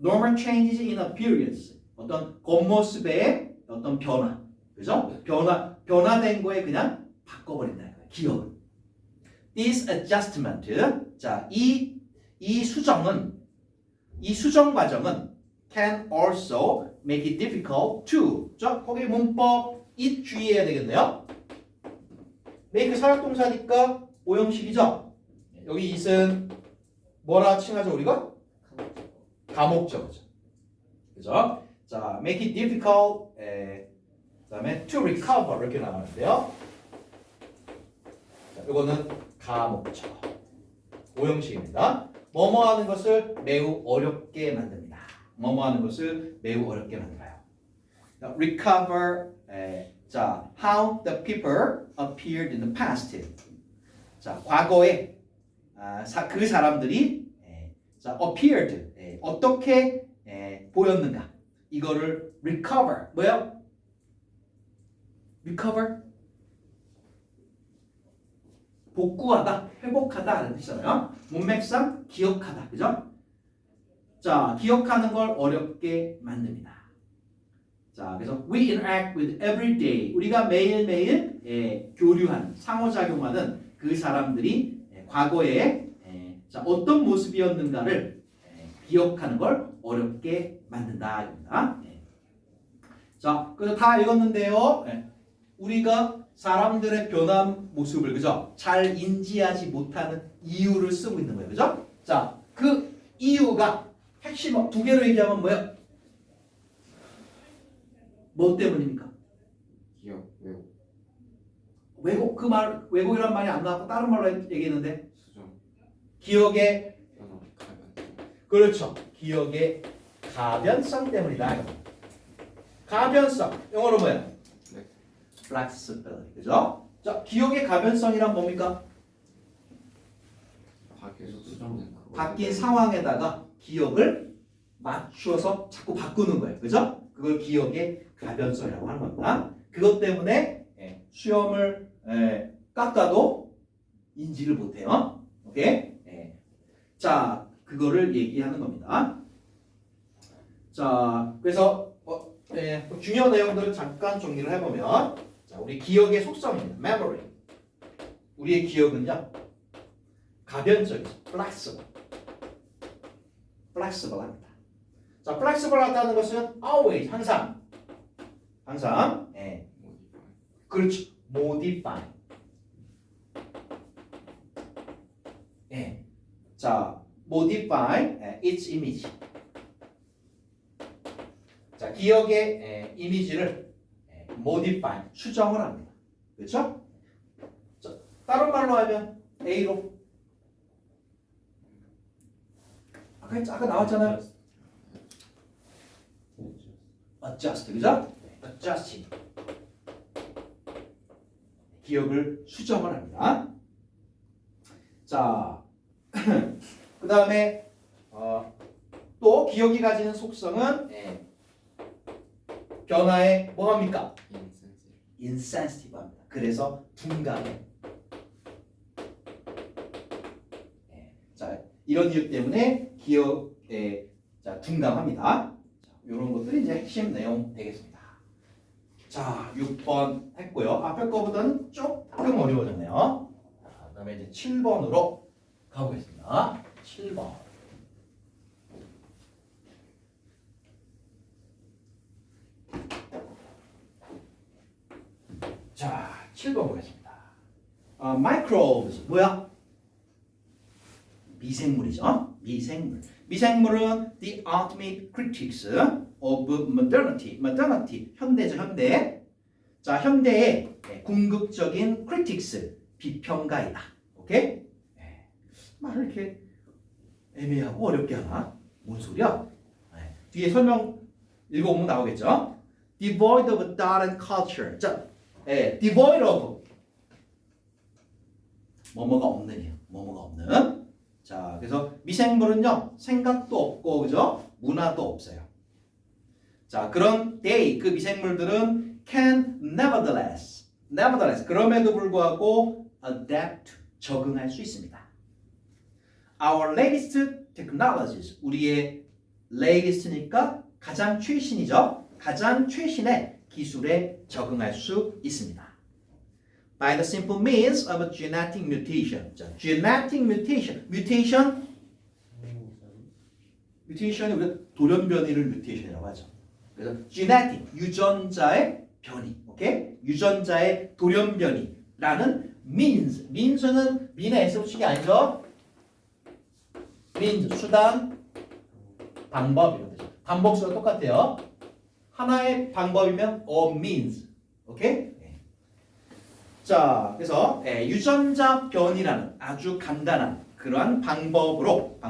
Normal changes in appearance 어떤 겉모습의 어떤 변화, 그죠? 변화된 거에 그냥 바꿔버린다는 거예요. 기억을. This adjustment, 자 이 수정 과정은 can also make it difficult to. 자 거기 문법 it 주의해야 되겠네요. make 사역동사니까 오형식이죠. 여기 it은 뭐라 칭하죠 우리가? 가목적이죠. 그죠? 자, make it difficult. 그다음에 to recover 이렇게 나오는데요. 자, 이거는 가목적. 오형식입니다. 뭐뭐 하는 것을 매우 어렵게 만듭니다. 뭐뭐 하는 것을 매우 어렵게 만들어요. 자, recover. 자, how the people appeared in the past. 자, 과거에 그 사람들이 자, appeared 어떻게 보였는가 이거를 recover 뭐요? recover 복구하다, 회복하다라는 뜻이잖아요. 문맥상 기억하다, 그죠? 자, 기억하는 걸 어렵게 만듭니다. 자, 그래서 we interact with every day 우리가 매일매일 교류하는 상호작용하는 그 사람들이 과거에 자, 어떤 모습이었는가를 기억하는 걸 어렵게 만든다. 자, 그래서 다 읽었는데요. 우리가 사람들의 변한 모습을 그죠? 잘 인지하지 못하는 이유를 쓰고 있는 거예요. 그죠? 자, 그 이유가 핵심 두 개로 얘기하면 뭐예요? 뭐 때문입니까? 기억, 왜곡 왜곡이란 말이 안 나왔고 다른 말로 얘기했는데 수정, 기억의 변화, 가변. 그렇죠. 기억의 가변성 때문이다. 가변성 영어로 뭐야? flexibility. 그죠? 자, 기억의 가변성이란 뭡니까? 밖에서 수정된 그거. 바뀐 상황에다가 기억을 맞추어서 자꾸 바꾸는 거예요. 그죠? 그걸 기억의 가변성이라고 하는 겁니다. 그것 때문에 수염을 깎아도 인지를 못해요. 오케이? 자, 그거를 얘기하는 겁니다. 자, 그래서 중요한 내용들을 잠깐 정리를 해보면, 자, 우리 기억의 속성입니다. memory. 우리의 기억은요, 가변적이죠. flexible. flexible합니다. 자, flexible하다는 것은 always, 항상, 그렇죠. modify. 자, modify its image. 자, 기억의 이미지를 modify, 수정을 합니다. 그렇죠? 자, 다른 말로 하면 A로 아까 나왔잖아요. adjust, 그죠? adjusting. 기억을 수정을 합니다. 자, 그 다음에 또 기억이 가지는 속성은 변화에 뭐합니까? insensitive 합니다. 그래서 둔감해. 자, 이런 이유 때문에 기억에 둔감합니다. 이런 것들이 이제 핵심 내용 되겠습니다. 자, 6번 했고요. 앞에 거보다는 조금 어려워졌네요. 자, 그다음에 이제 7번으로 가보겠습니다. 7번. 자, 7번 보겠습니다. microbes 뭐야? 미생물이죠. 미생물. 미생물은 the ultimate critics of modernity. modernity 현대죠, 현대. 자, 현대의 궁극적인 critics 비평가이다. 오케이? 말을 이렇게 애매하고 어렵게 하나? 뭔 소리야? 뒤에 설명 읽어보면 나오겠죠? Devoid of thought and culture. 자, devoid of 뭐뭐가 없느냐, 뭐뭐가 없는. 자, 그래서 미생물은요 생각도 없고, 그죠? 문화도 없어요. 자, 그런 they, 그 미생물들은 can nevertheless 그럼에도 불구하고 adapt, 적응할 수 있습니다. Our latest technologies, 우리의 latest니까 가장 최신이죠. 가장 최신의 기술에 적응할 수 있습니다. By the simple means of a genetic mutation. 자, genetic mutation. mutation이 우리가 돌연변이를 mutation이라고 하죠. 그래서 genetic, 유전자의 변이. 오케이? 유전자의 돌연변이라는 means는 mean의 S 붙이기 아니죠? means, 수단, 방법 이런 뜻이죠. 반복수가 똑같아요. 하나의 방법이면 a means. 오케이? 자, 그래서 유전자 변이라는 아주 간단한 그러한 방법으로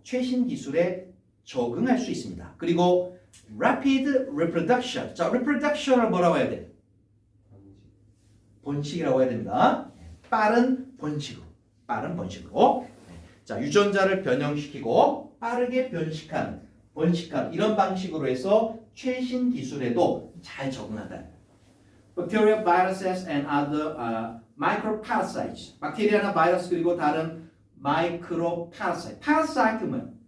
최신 기술에 적응할 수 있습니다. 그리고 rapid reproduction. 자, reproduction을 뭐라고 해야 돼? 번식이라고 해야 됩니다. 빠른 번식으로. 자, 유전자를 변형시키고 빠르게 번식하는 이런 방식으로 해서 최신 기술에도 잘 적응한다. Bacteria, viruses, and other microparasites. 박테리아나 바이러스 그리고 다른 microparasite. parasite는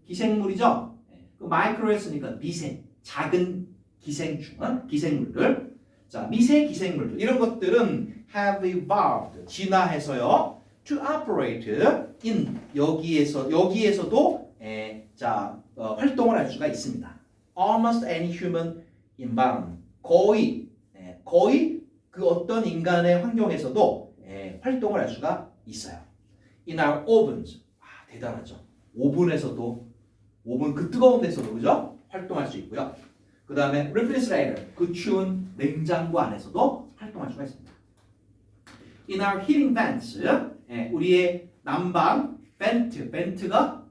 기생물이죠. 그 마이크로 했으니까 작은 기생물들. 자, 미세 기생물들 이런 것들은 have evolved, 진화해서요. to operate in 여기에서도 활동을 할 수가 있습니다. Almost any human environment. 거의 그 어떤 인간의 환경에서도 활동을 할 수가 있어요. In our ovens. 대단하죠. 오븐 그 뜨거운 데서도, 그죠? 활동할 수 있고요. 그 다음에 refrigerator, 그 추운 냉장고 안에서도 활동할 수가 있습니다. In our heating vents, 우리의 난방 벤트가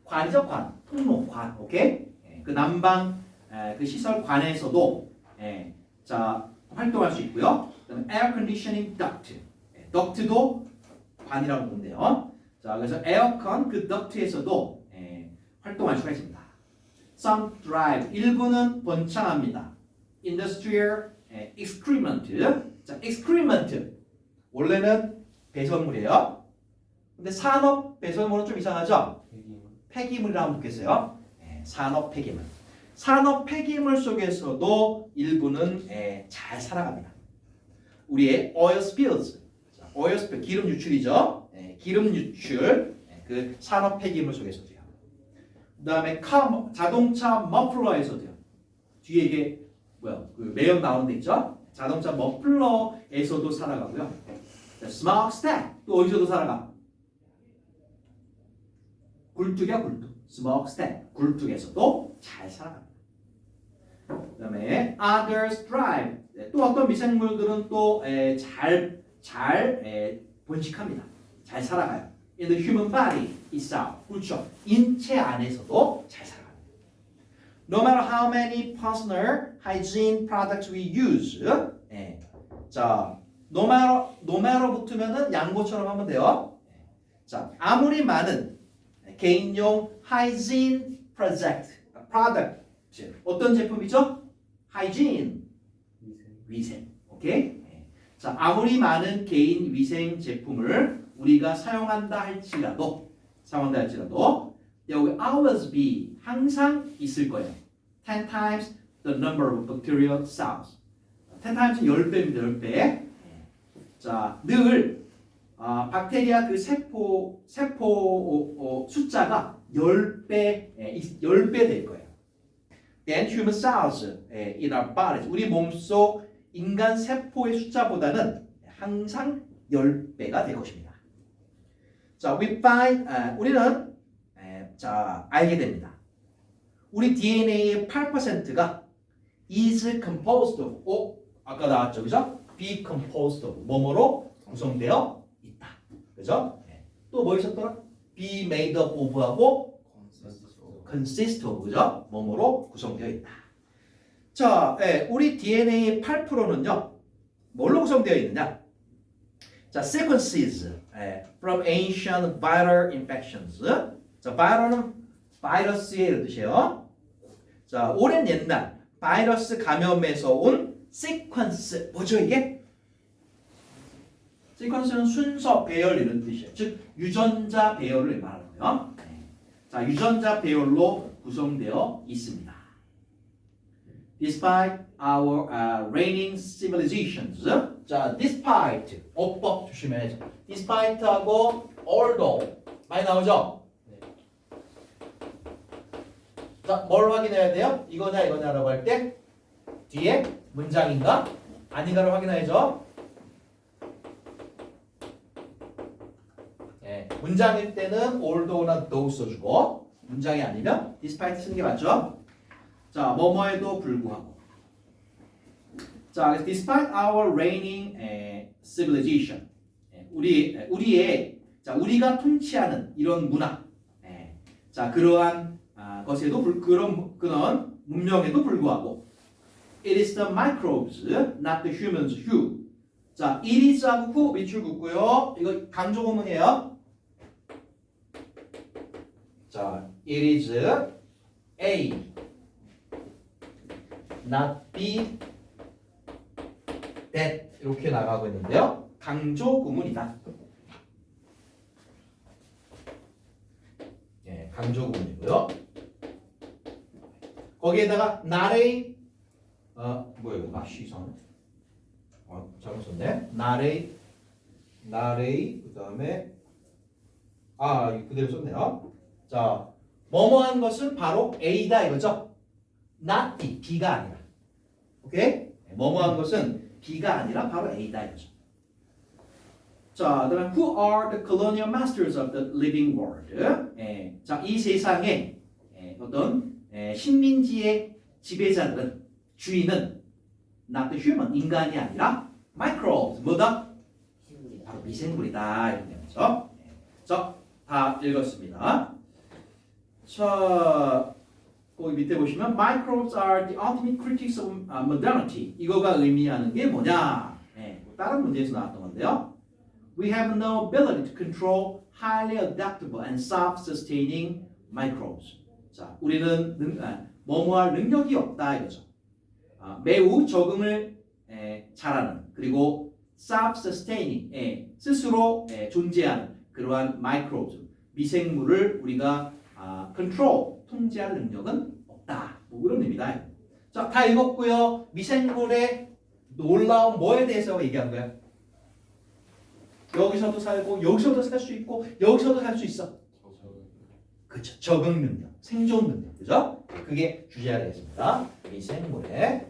관이죠, 통로, 오케이? 그 난방 그 시설 관에서도 활동할 수 있고요. 그다음에 air conditioning duct, 덕트도 관이라고 보면 돼요. 자, 그래서 에어컨 그 덕트에서도 활동할 수가 있습니다. Some drive 일부는 번창합니다. Industrial excrement. 자, excrement 원래는 배설물이에요. 근데 산업 배설물은 좀 이상하죠? 폐기물이라고 붙겠어요. 산업 폐기물. 산업 폐기물 속에서도 일부는 잘 살아갑니다. 우리의 oil spills, oil spill 기름 유출이죠. 기름 유출 그 산업 폐기물 속에서도요. 그다음에 자동차 머플러에서도요. 뒤에 이게 뭐야? 그 매연 나오는 데 있죠? 자동차 머플러에서도 살아가고요. smokestack 또 어디서도 살아가? 굴뚝이야 굴뚝. smokestack 굴뚝에서도 잘 살아갑니다. 그다음에 others drive 또 어떤 미생물들은 또 잘 번식합니다. 잘 살아가요. In the human body itself 그렇죠. 인체 안에서도 잘 살아갑니다. No matter how many personal hygiene products we use 자 no matter 붙으면은 양보처럼 하면 돼요. 자 아무리 많은 개인용 hygiene product 어떤 제품이죠? hygiene 위생. 오케이? 자 아무리 많은 개인 위생 제품을 우리가 사용한다 할지라도 there will always be 항상 있을 거예요. 10 times the number of bacterial cells. 10 times 10배입니다. 10배. 자, 늘 박테리아 그 세포 숫자가 10배 될 거예요. Then human cells in our bodies 우리 몸속 인간 세포의 숫자보다는 항상 10배가 될 것입니다. 자, we find 우리는 자 알게 됩니다. 우리 DNA의 8%가 is composed of 아까 나왔죠, 그죠? Be composed of 뭐뭐로 구성되어 있다, 그죠? 또 뭐 있었더라? Be made up of하고 consist of, 그죠? 뭐뭐로 구성되어 있다. 자, 우리 DNA의 8%는요, 뭘로 구성되어 있느냐? 자, sequences from ancient viral infections. 자, viral은 바이러스의 이런 뜻이에요. 자, 오랜 옛날 바이러스 감염에서 온 sequence. 뭐죠 이게? sequence는 순서, 배열 이런 뜻이에요. 즉, 유전자 배열을 말하는 거예요. 자, 유전자 배열로 구성되어 있습니다. Despite our reigning civilizations. 자, despite 어법 조심해야죠. despite하고 although 많이 나오죠? 자, 뭘 확인해야 돼요? 이거냐라고 할 때 뒤에 문장인가? 아닌가를 확인해야죠. 문장일 때는 although나 though 써주고 문장이 아니면 despite 쓰는 게 맞죠? 자, 뭐뭐에도 불구하고. 자, 그래서 despite our reigning civilization, 우리가 통치하는 이런 문화, 자 그러한 것에도 그런 문명에도 불구하고, it is the microbes, not the humans who. 자, it is하고 who 밑줄 긋고요. 이거 강조 구문이에요. 자, it is A, not B, that 이렇게 나가고 있는데요. 강조 구문이다. 강조 구문이고요. 거기에다가 not A 뭐야 이거? 시선. 잘못 썼네. not A 그다음에 이거 그대로 썼네요. 자, 뭐뭐한 것은 바로 A다 이거죠. not B, B가 아니라. 오케이? 뭐뭐한 것은 B가 아니라 바로 A다 이거죠. 자, 그다음에 who are the colonial masters of the living world? 자, 이 세상의 어떤 식민지의 지배자들은 주인은 not the human 인간이 아니라 microbes 뭐다? 바로 미생물이다 이런 거죠. 자, 다 읽었습니다. 자, 거기 밑에 보시면 microbes are the ultimate critics of modernity. 이거가 의미하는 게 뭐냐? 다른 문제에서 나왔던 건데요. We have no ability to control highly adaptable and self-sustaining microbes. 자, 우리는 뭐뭐할 능력이 없다 이거죠. 매우 적응을 잘하는 그리고 self-sustaining 스스로 존재하는 그러한 microbes 미생물을 우리가 control 통제할 능력은 없다. 뭐 그런 의미다. 자, 다 읽었고요. 미생물의 놀라운 뭐에 대해서 얘기한 거야? 여기서도 살고 여기서도 살 수 있고 여기서도 살 수 있어. 그렇죠. 적응 능력, 생존 능력, 그죠? 그게 주제가 되겠습니다. 미생물의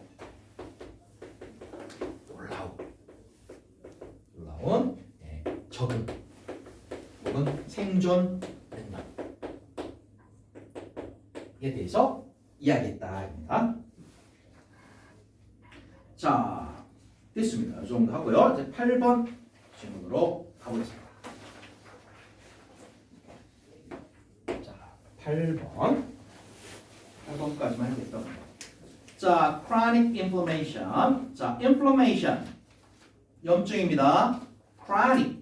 놀라운 적응 혹은 생존 능력에 대해서 이야기했다. 자, 됐습니다. 이 정도 하고요. 이제 8번 질문으로 가보겠습니다. 자, 8번까지만 하겠다. 자, chronic inflammation. 자, inflammation 염증입니다. chronic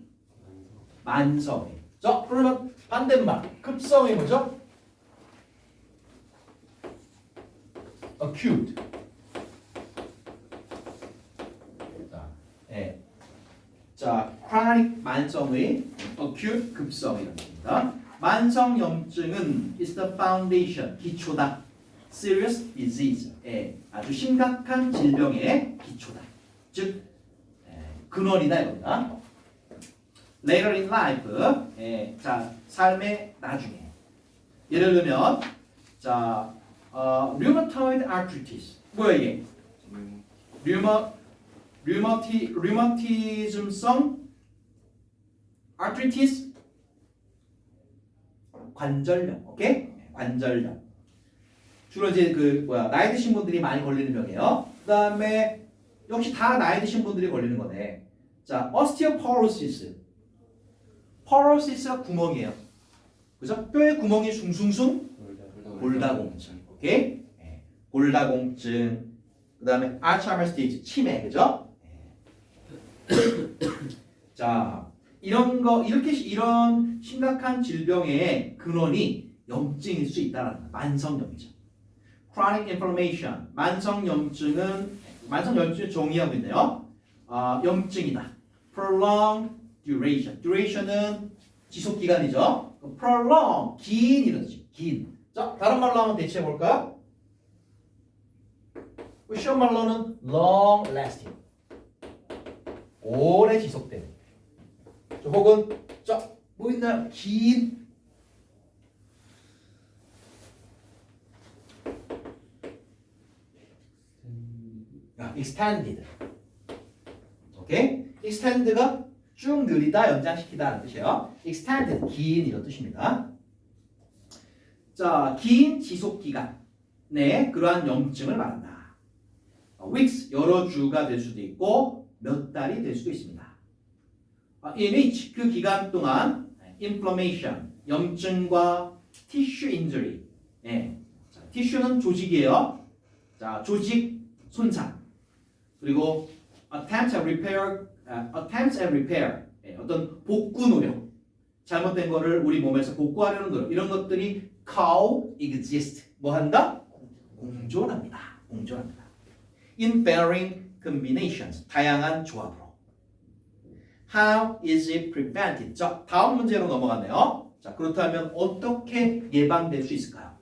만성. 자, 그러면 반대말 급성이 뭐죠? acute. 자, chronic 만성의 acute 급성이랍니다. 만성 염증은 is the foundation 기초다. serious disease 아주 심각한 질병의 기초다. 즉 근원이다 이겁니다. later in life 자 삶의 나중에 예를 들면 자 rheumatoid arthritis 뭐야 이게? 류마티즘성 arthritis 관절염, 오케이? 관절염. 주로 이제 나이 드신 분들이 많이 걸리는 병이에요. 그다음에 역시 다 나이 드신 분들이 걸리는 거네. 자, osteoporosis. porosis가 구멍이에요. 그죠? 뼈에 구멍이 숭숭숭 골다공증, 오케이? 골다공증. 그다음에 알츠하이머스 디지즈 치매, 그죠? 자, 이런 심각한 질병의 근원이 염증일 수 있다는 거야. 만성 염증. chronic inflammation. 만성 염증은 정의하고 있네요. 염증이다. prolonged duration. duration은 지속 기간이죠. prolong 긴 이런 뜻이. 긴. 자, 다른 말로 한번 대체해 볼까요? 시험 말로는 long lasting. 오래 지속되는. 혹은 뭐 있나요? 긴 extended. 오케이? extend가 쭉 늘리다, 연장시키다는 뜻이에요. extended 긴 이런 뜻입니다. 자, 긴 지속 기간의 그러한 염증을 말한다. weeks 여러 주가 될 수도 있고 몇 달이 될 수도 있습니다. in which 그 기간 동안 inflammation 염증과 tissue injury 자, tissue는 조직이에요. 자, 조직 손상 그리고 attempts at repair 어떤 복구 노력 잘못된 거를 우리 몸에서 복구하려는 노력 이런 것들이 coexist 뭐 한다? 공존합니다. in varying combinations 다양한 조합으로. How is it prevented? 자, 다음 문제로 넘어갔네요. 자, 그렇다면 어떻게 예방될 수 있을까요?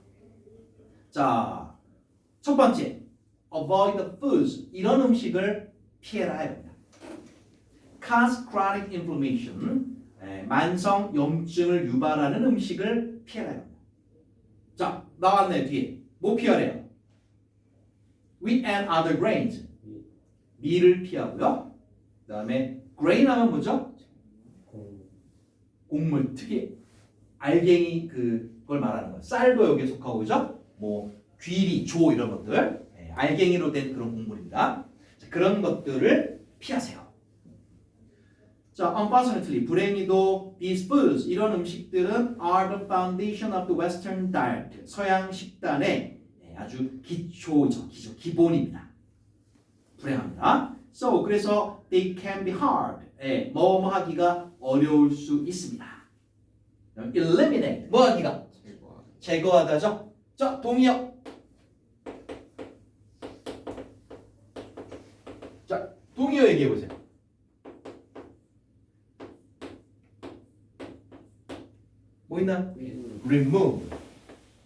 자, 첫 번째, avoid the foods. 이런 음식을 피해라 합니다. Cause chronic inflammation. 만성 염증을 유발하는 음식을 피해라 합니다. 자, 나왔네 뒤에. 뭐 피하래요? Wheat and other grains. 밀을 피하고요. 그 다음에 grain 하면 뭐죠? 곡물, 특히 알갱이 그걸 말하는 거예요. 쌀도 여기에 속하고 그죠? 뭐 귀리, 조 이런 것들 알갱이로 된 그런 곡물입니다. 자, 그런 것들을 피하세요. 자, unfortunately 불행히도 these foods 이런 음식들은 are the foundation of the Western diet. 서양 식단의 아주 기초죠, 기본입니다. 불행합니다. So 그래서 they can be hard. 뭐뭐 하기가 어려울 수 있습니다. eliminate 뭐 하기가 제거. 제거하다죠. 자, 동의어. 자, 동의어 얘기해 보세요. 뭐 있나? remove,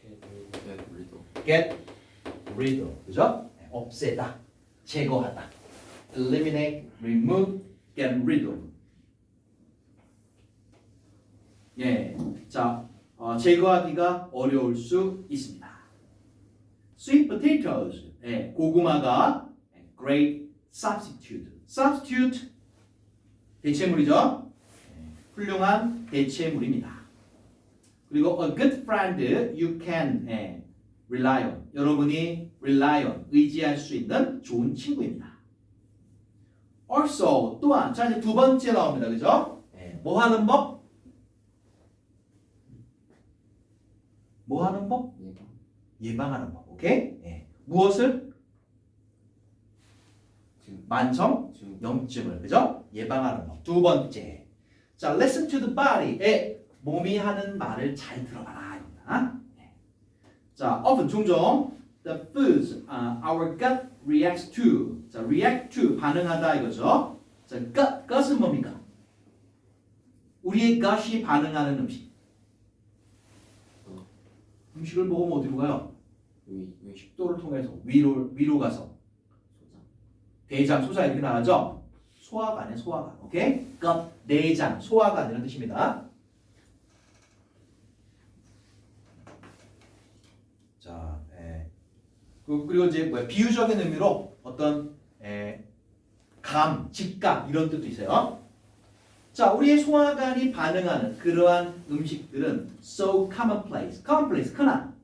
get rid of. get rid of. 그죠? 네, 없애다, 제거하다. eliminate, remove, get rid of. 예, 자, 제거하기가 어려울 수 있습니다. Sweet potatoes, 예, 고구마가 great substitute. substitute 대체물이죠. 예, 훌륭한 대체물입니다. 그리고 a good friend you can rely on. 여러분이 rely on, 의지할 수 있는 좋은 친구입니다. also 또한 자 이제 두 번째 나옵니다. 그죠? 예, 뭐 하는 법? 뭐 하는 법? 예방. 예방하는 법. 오케이? 예. 무엇을? 지금 만성 지금 염증을 그죠? 예방하는 법. 두 번째. 자, listen to the body. 예. 몸이 하는 말을 잘 들어봐라 이겁니다. 예. 자, often 종종 the foods our gut reacts to. 자, react to 반응하다 이거죠. 자, gut은 뭡니까? 우리의 gut이 반응하는 음식. 음식을 먹으면 어디로 가요? 위 식도를 통해서 위로 가서 대장, 소장 이렇게 나가죠. 소화관에 소화관. 오케이? gut, 내장, 소화관 이런 뜻입니다. 자, 그리고 이제 뭐야? 비유적인 의미로 어떤 감, 직감 이런 뜻도 있어요. 자, 우리의 소화관이 반응하는 그러한 음식들은 so commonplace, commonplace, 흔한.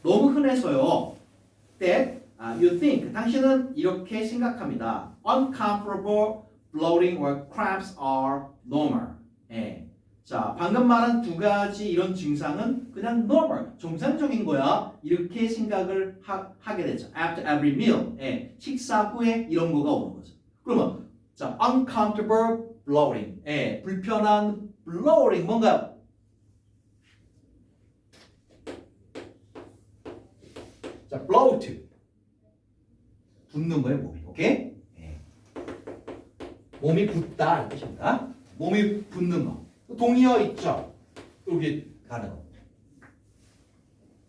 너무 흔해서요. That you think, 당신은 이렇게 생각합니다. Uncomfortable bloating or cramps are normal. 자, 방금 말한 두 가지 이런 증상은 그냥 normal, 정상적인 거야. 이렇게 생각을 하게 되죠. After every meal, 식사 후에 이런 거가 오는 거죠. 그러면 자, uncomfortable bloating, 불편한 bloating 뭔가요? 자, bloat, 붓는 거예요, 몸이. 오케이? 몸이 붓다 이런 뜻입니다. 몸이 붓는 거. 동의어 있죠? 여기 가는 거.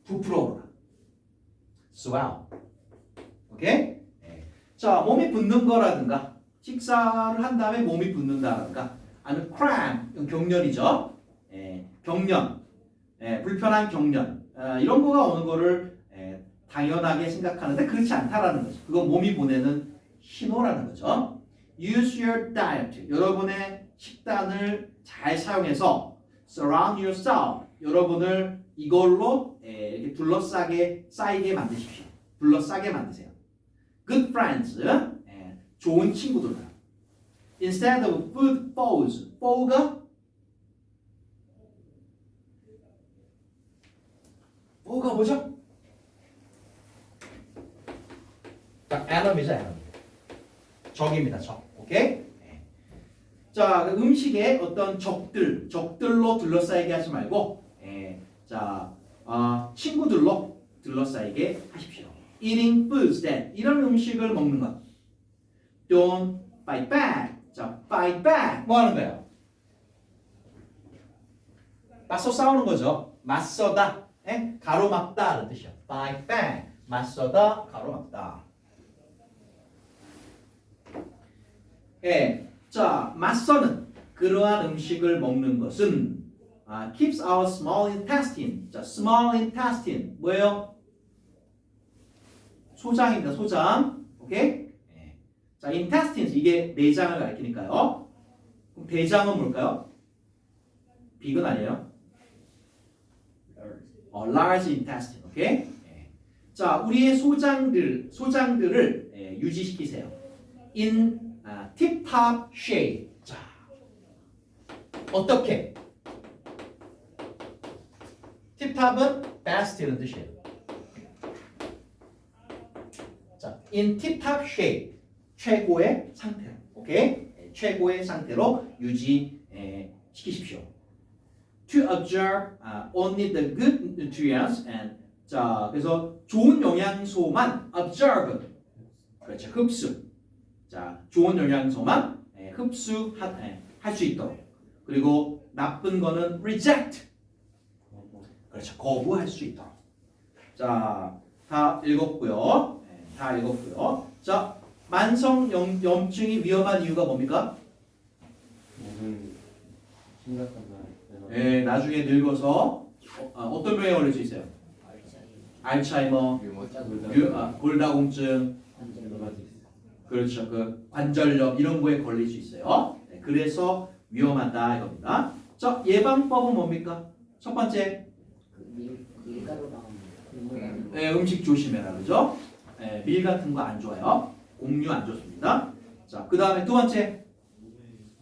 부풀어 오르다. swell. 오케이? 자, 몸이 붓는 거라든가 식사를 한 다음에 몸이 붓는다든가 아니면 cramp, 경련이죠. 경련, 불편한 경련 이런 거가 오는 거를 당연하게 생각하는데 그렇지 않다라는 거죠. 그건 몸이 보내는 신호라는 거죠. Use your diet. 여러분의 식단을 잘 사용해서 surround yourself. 여러분을 이걸로 이렇게 쌓이게 만드십시오. 둘러싸게 만드세요. Good friends. 좋은 친구들. Instead of food foes. foe가 뭐죠? 자, enemy죠, enemy. 적입니다, 적. 오케이? 자, 음식에 어떤 적들로 둘러싸이게 하지 말고, 자, 친구들로 둘러싸이게 하십시오. Eating foods that 이런 음식을 먹는 것. Don't fight back. 자, fight back 뭐 하는 거예요? 맞서 싸우는 거죠. 맞서다, 가로막다 라는 뜻이요. Fight back, 맞서다, 가로막다. 자, 맞서는 그러한 음식을 먹는 것은 keeps our small intestine. 자, small intestine 뭐예요? 소장입니다. 소장. 오케이? 자, intestines 이게 내장을 가리키니까요. 그럼 대장은 뭘까요? big은 아니에요. large intestine. 오케이? 자, 우리의 소장들을 유지시키세요. in tip-top shape. 자, 어떻게? tip-top은 best 이런 뜻이에요. 자, in tip-top shape. 최고의 상태로. 오케이? 최고의 상태로 유지시키십시오. to observe only the good nutrients and 자 그래서 좋은 영양소만 observe 그렇죠 흡수 자 좋은 영양소만 흡수할 수 있도록 그리고 나쁜 거는 reject 그렇죠 거부할 수 있도록 자 다 읽었고요 다 읽었고요 자 만성 염증이 위험한 이유가 뭡니까? 무슨 심각한 말. 나중에 늙어서 어떤 병에 걸릴 수 있어요? 알츠하이머, 골다공증, 여러 가지 있어. 그렇죠. 그 관절염 이런 거에 걸릴 수 있어요. 그래서 위험하다 이겁니다. 자, 예방법은 뭡니까? 첫 번째, 밀가루랑 국물 음식 조심해라, 그죠? 밀 같은 거 안 좋아요. 곡류 안 좋습니다. 자, 그 다음에 두 번째,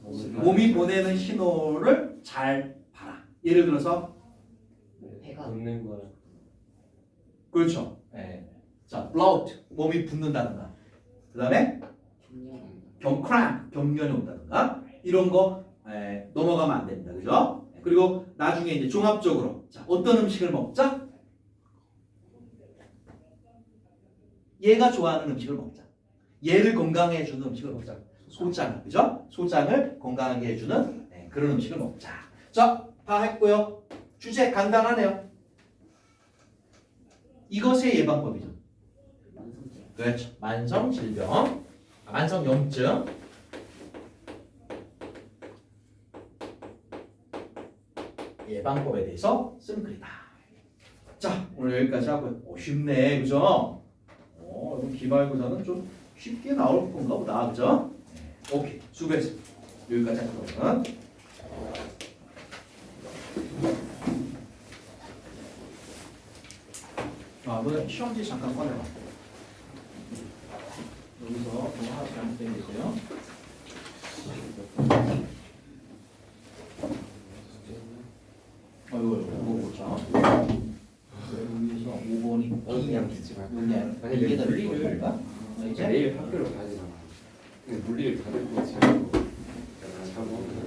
몸이 보내는 신호를 잘 봐라. 예를 들어서, 배가 붓는 거랑 그렇죠. 자, bloat, 몸이 붓는다든가. 그 다음에 중년 경련이 온다든가 이런 거 넘어가면 안 됩니다. 그죠? 그리고 나중에 이제 종합적으로 자, 어떤 음식을 먹자? 얘가 좋아하는 음식을 먹자. 얘를 건강해 해주는 음식을 먹자. 소장, 그죠? 소장을 건강하게 해주는 그런 음식을 먹자. 자, 다 했고요. 주제 간단하네요. 이것의 예방법이죠. 만성질 그렇죠. 만성 질병, 만성 염증. 예방법에 대해서 쓴 글이다. 자, 오늘 여기까지 하고요. 쉽네, 그죠? 이번 기말고사는 좀 쉽게 나올 건가 보다, 그죠? 오케이, 수고했습니다. 여기까지 하도록. 너 시험지 잠깐 꺼내봐. 여기서 뭐 하나 잘못된 게 있어요. 이거 보자. 여기서 5번이 그냥 듣지 말고. 아니 이게 더 물리를 건가? 내일 학교로 가야 되잖아. 근데 물리를 다 듣고 지금 하고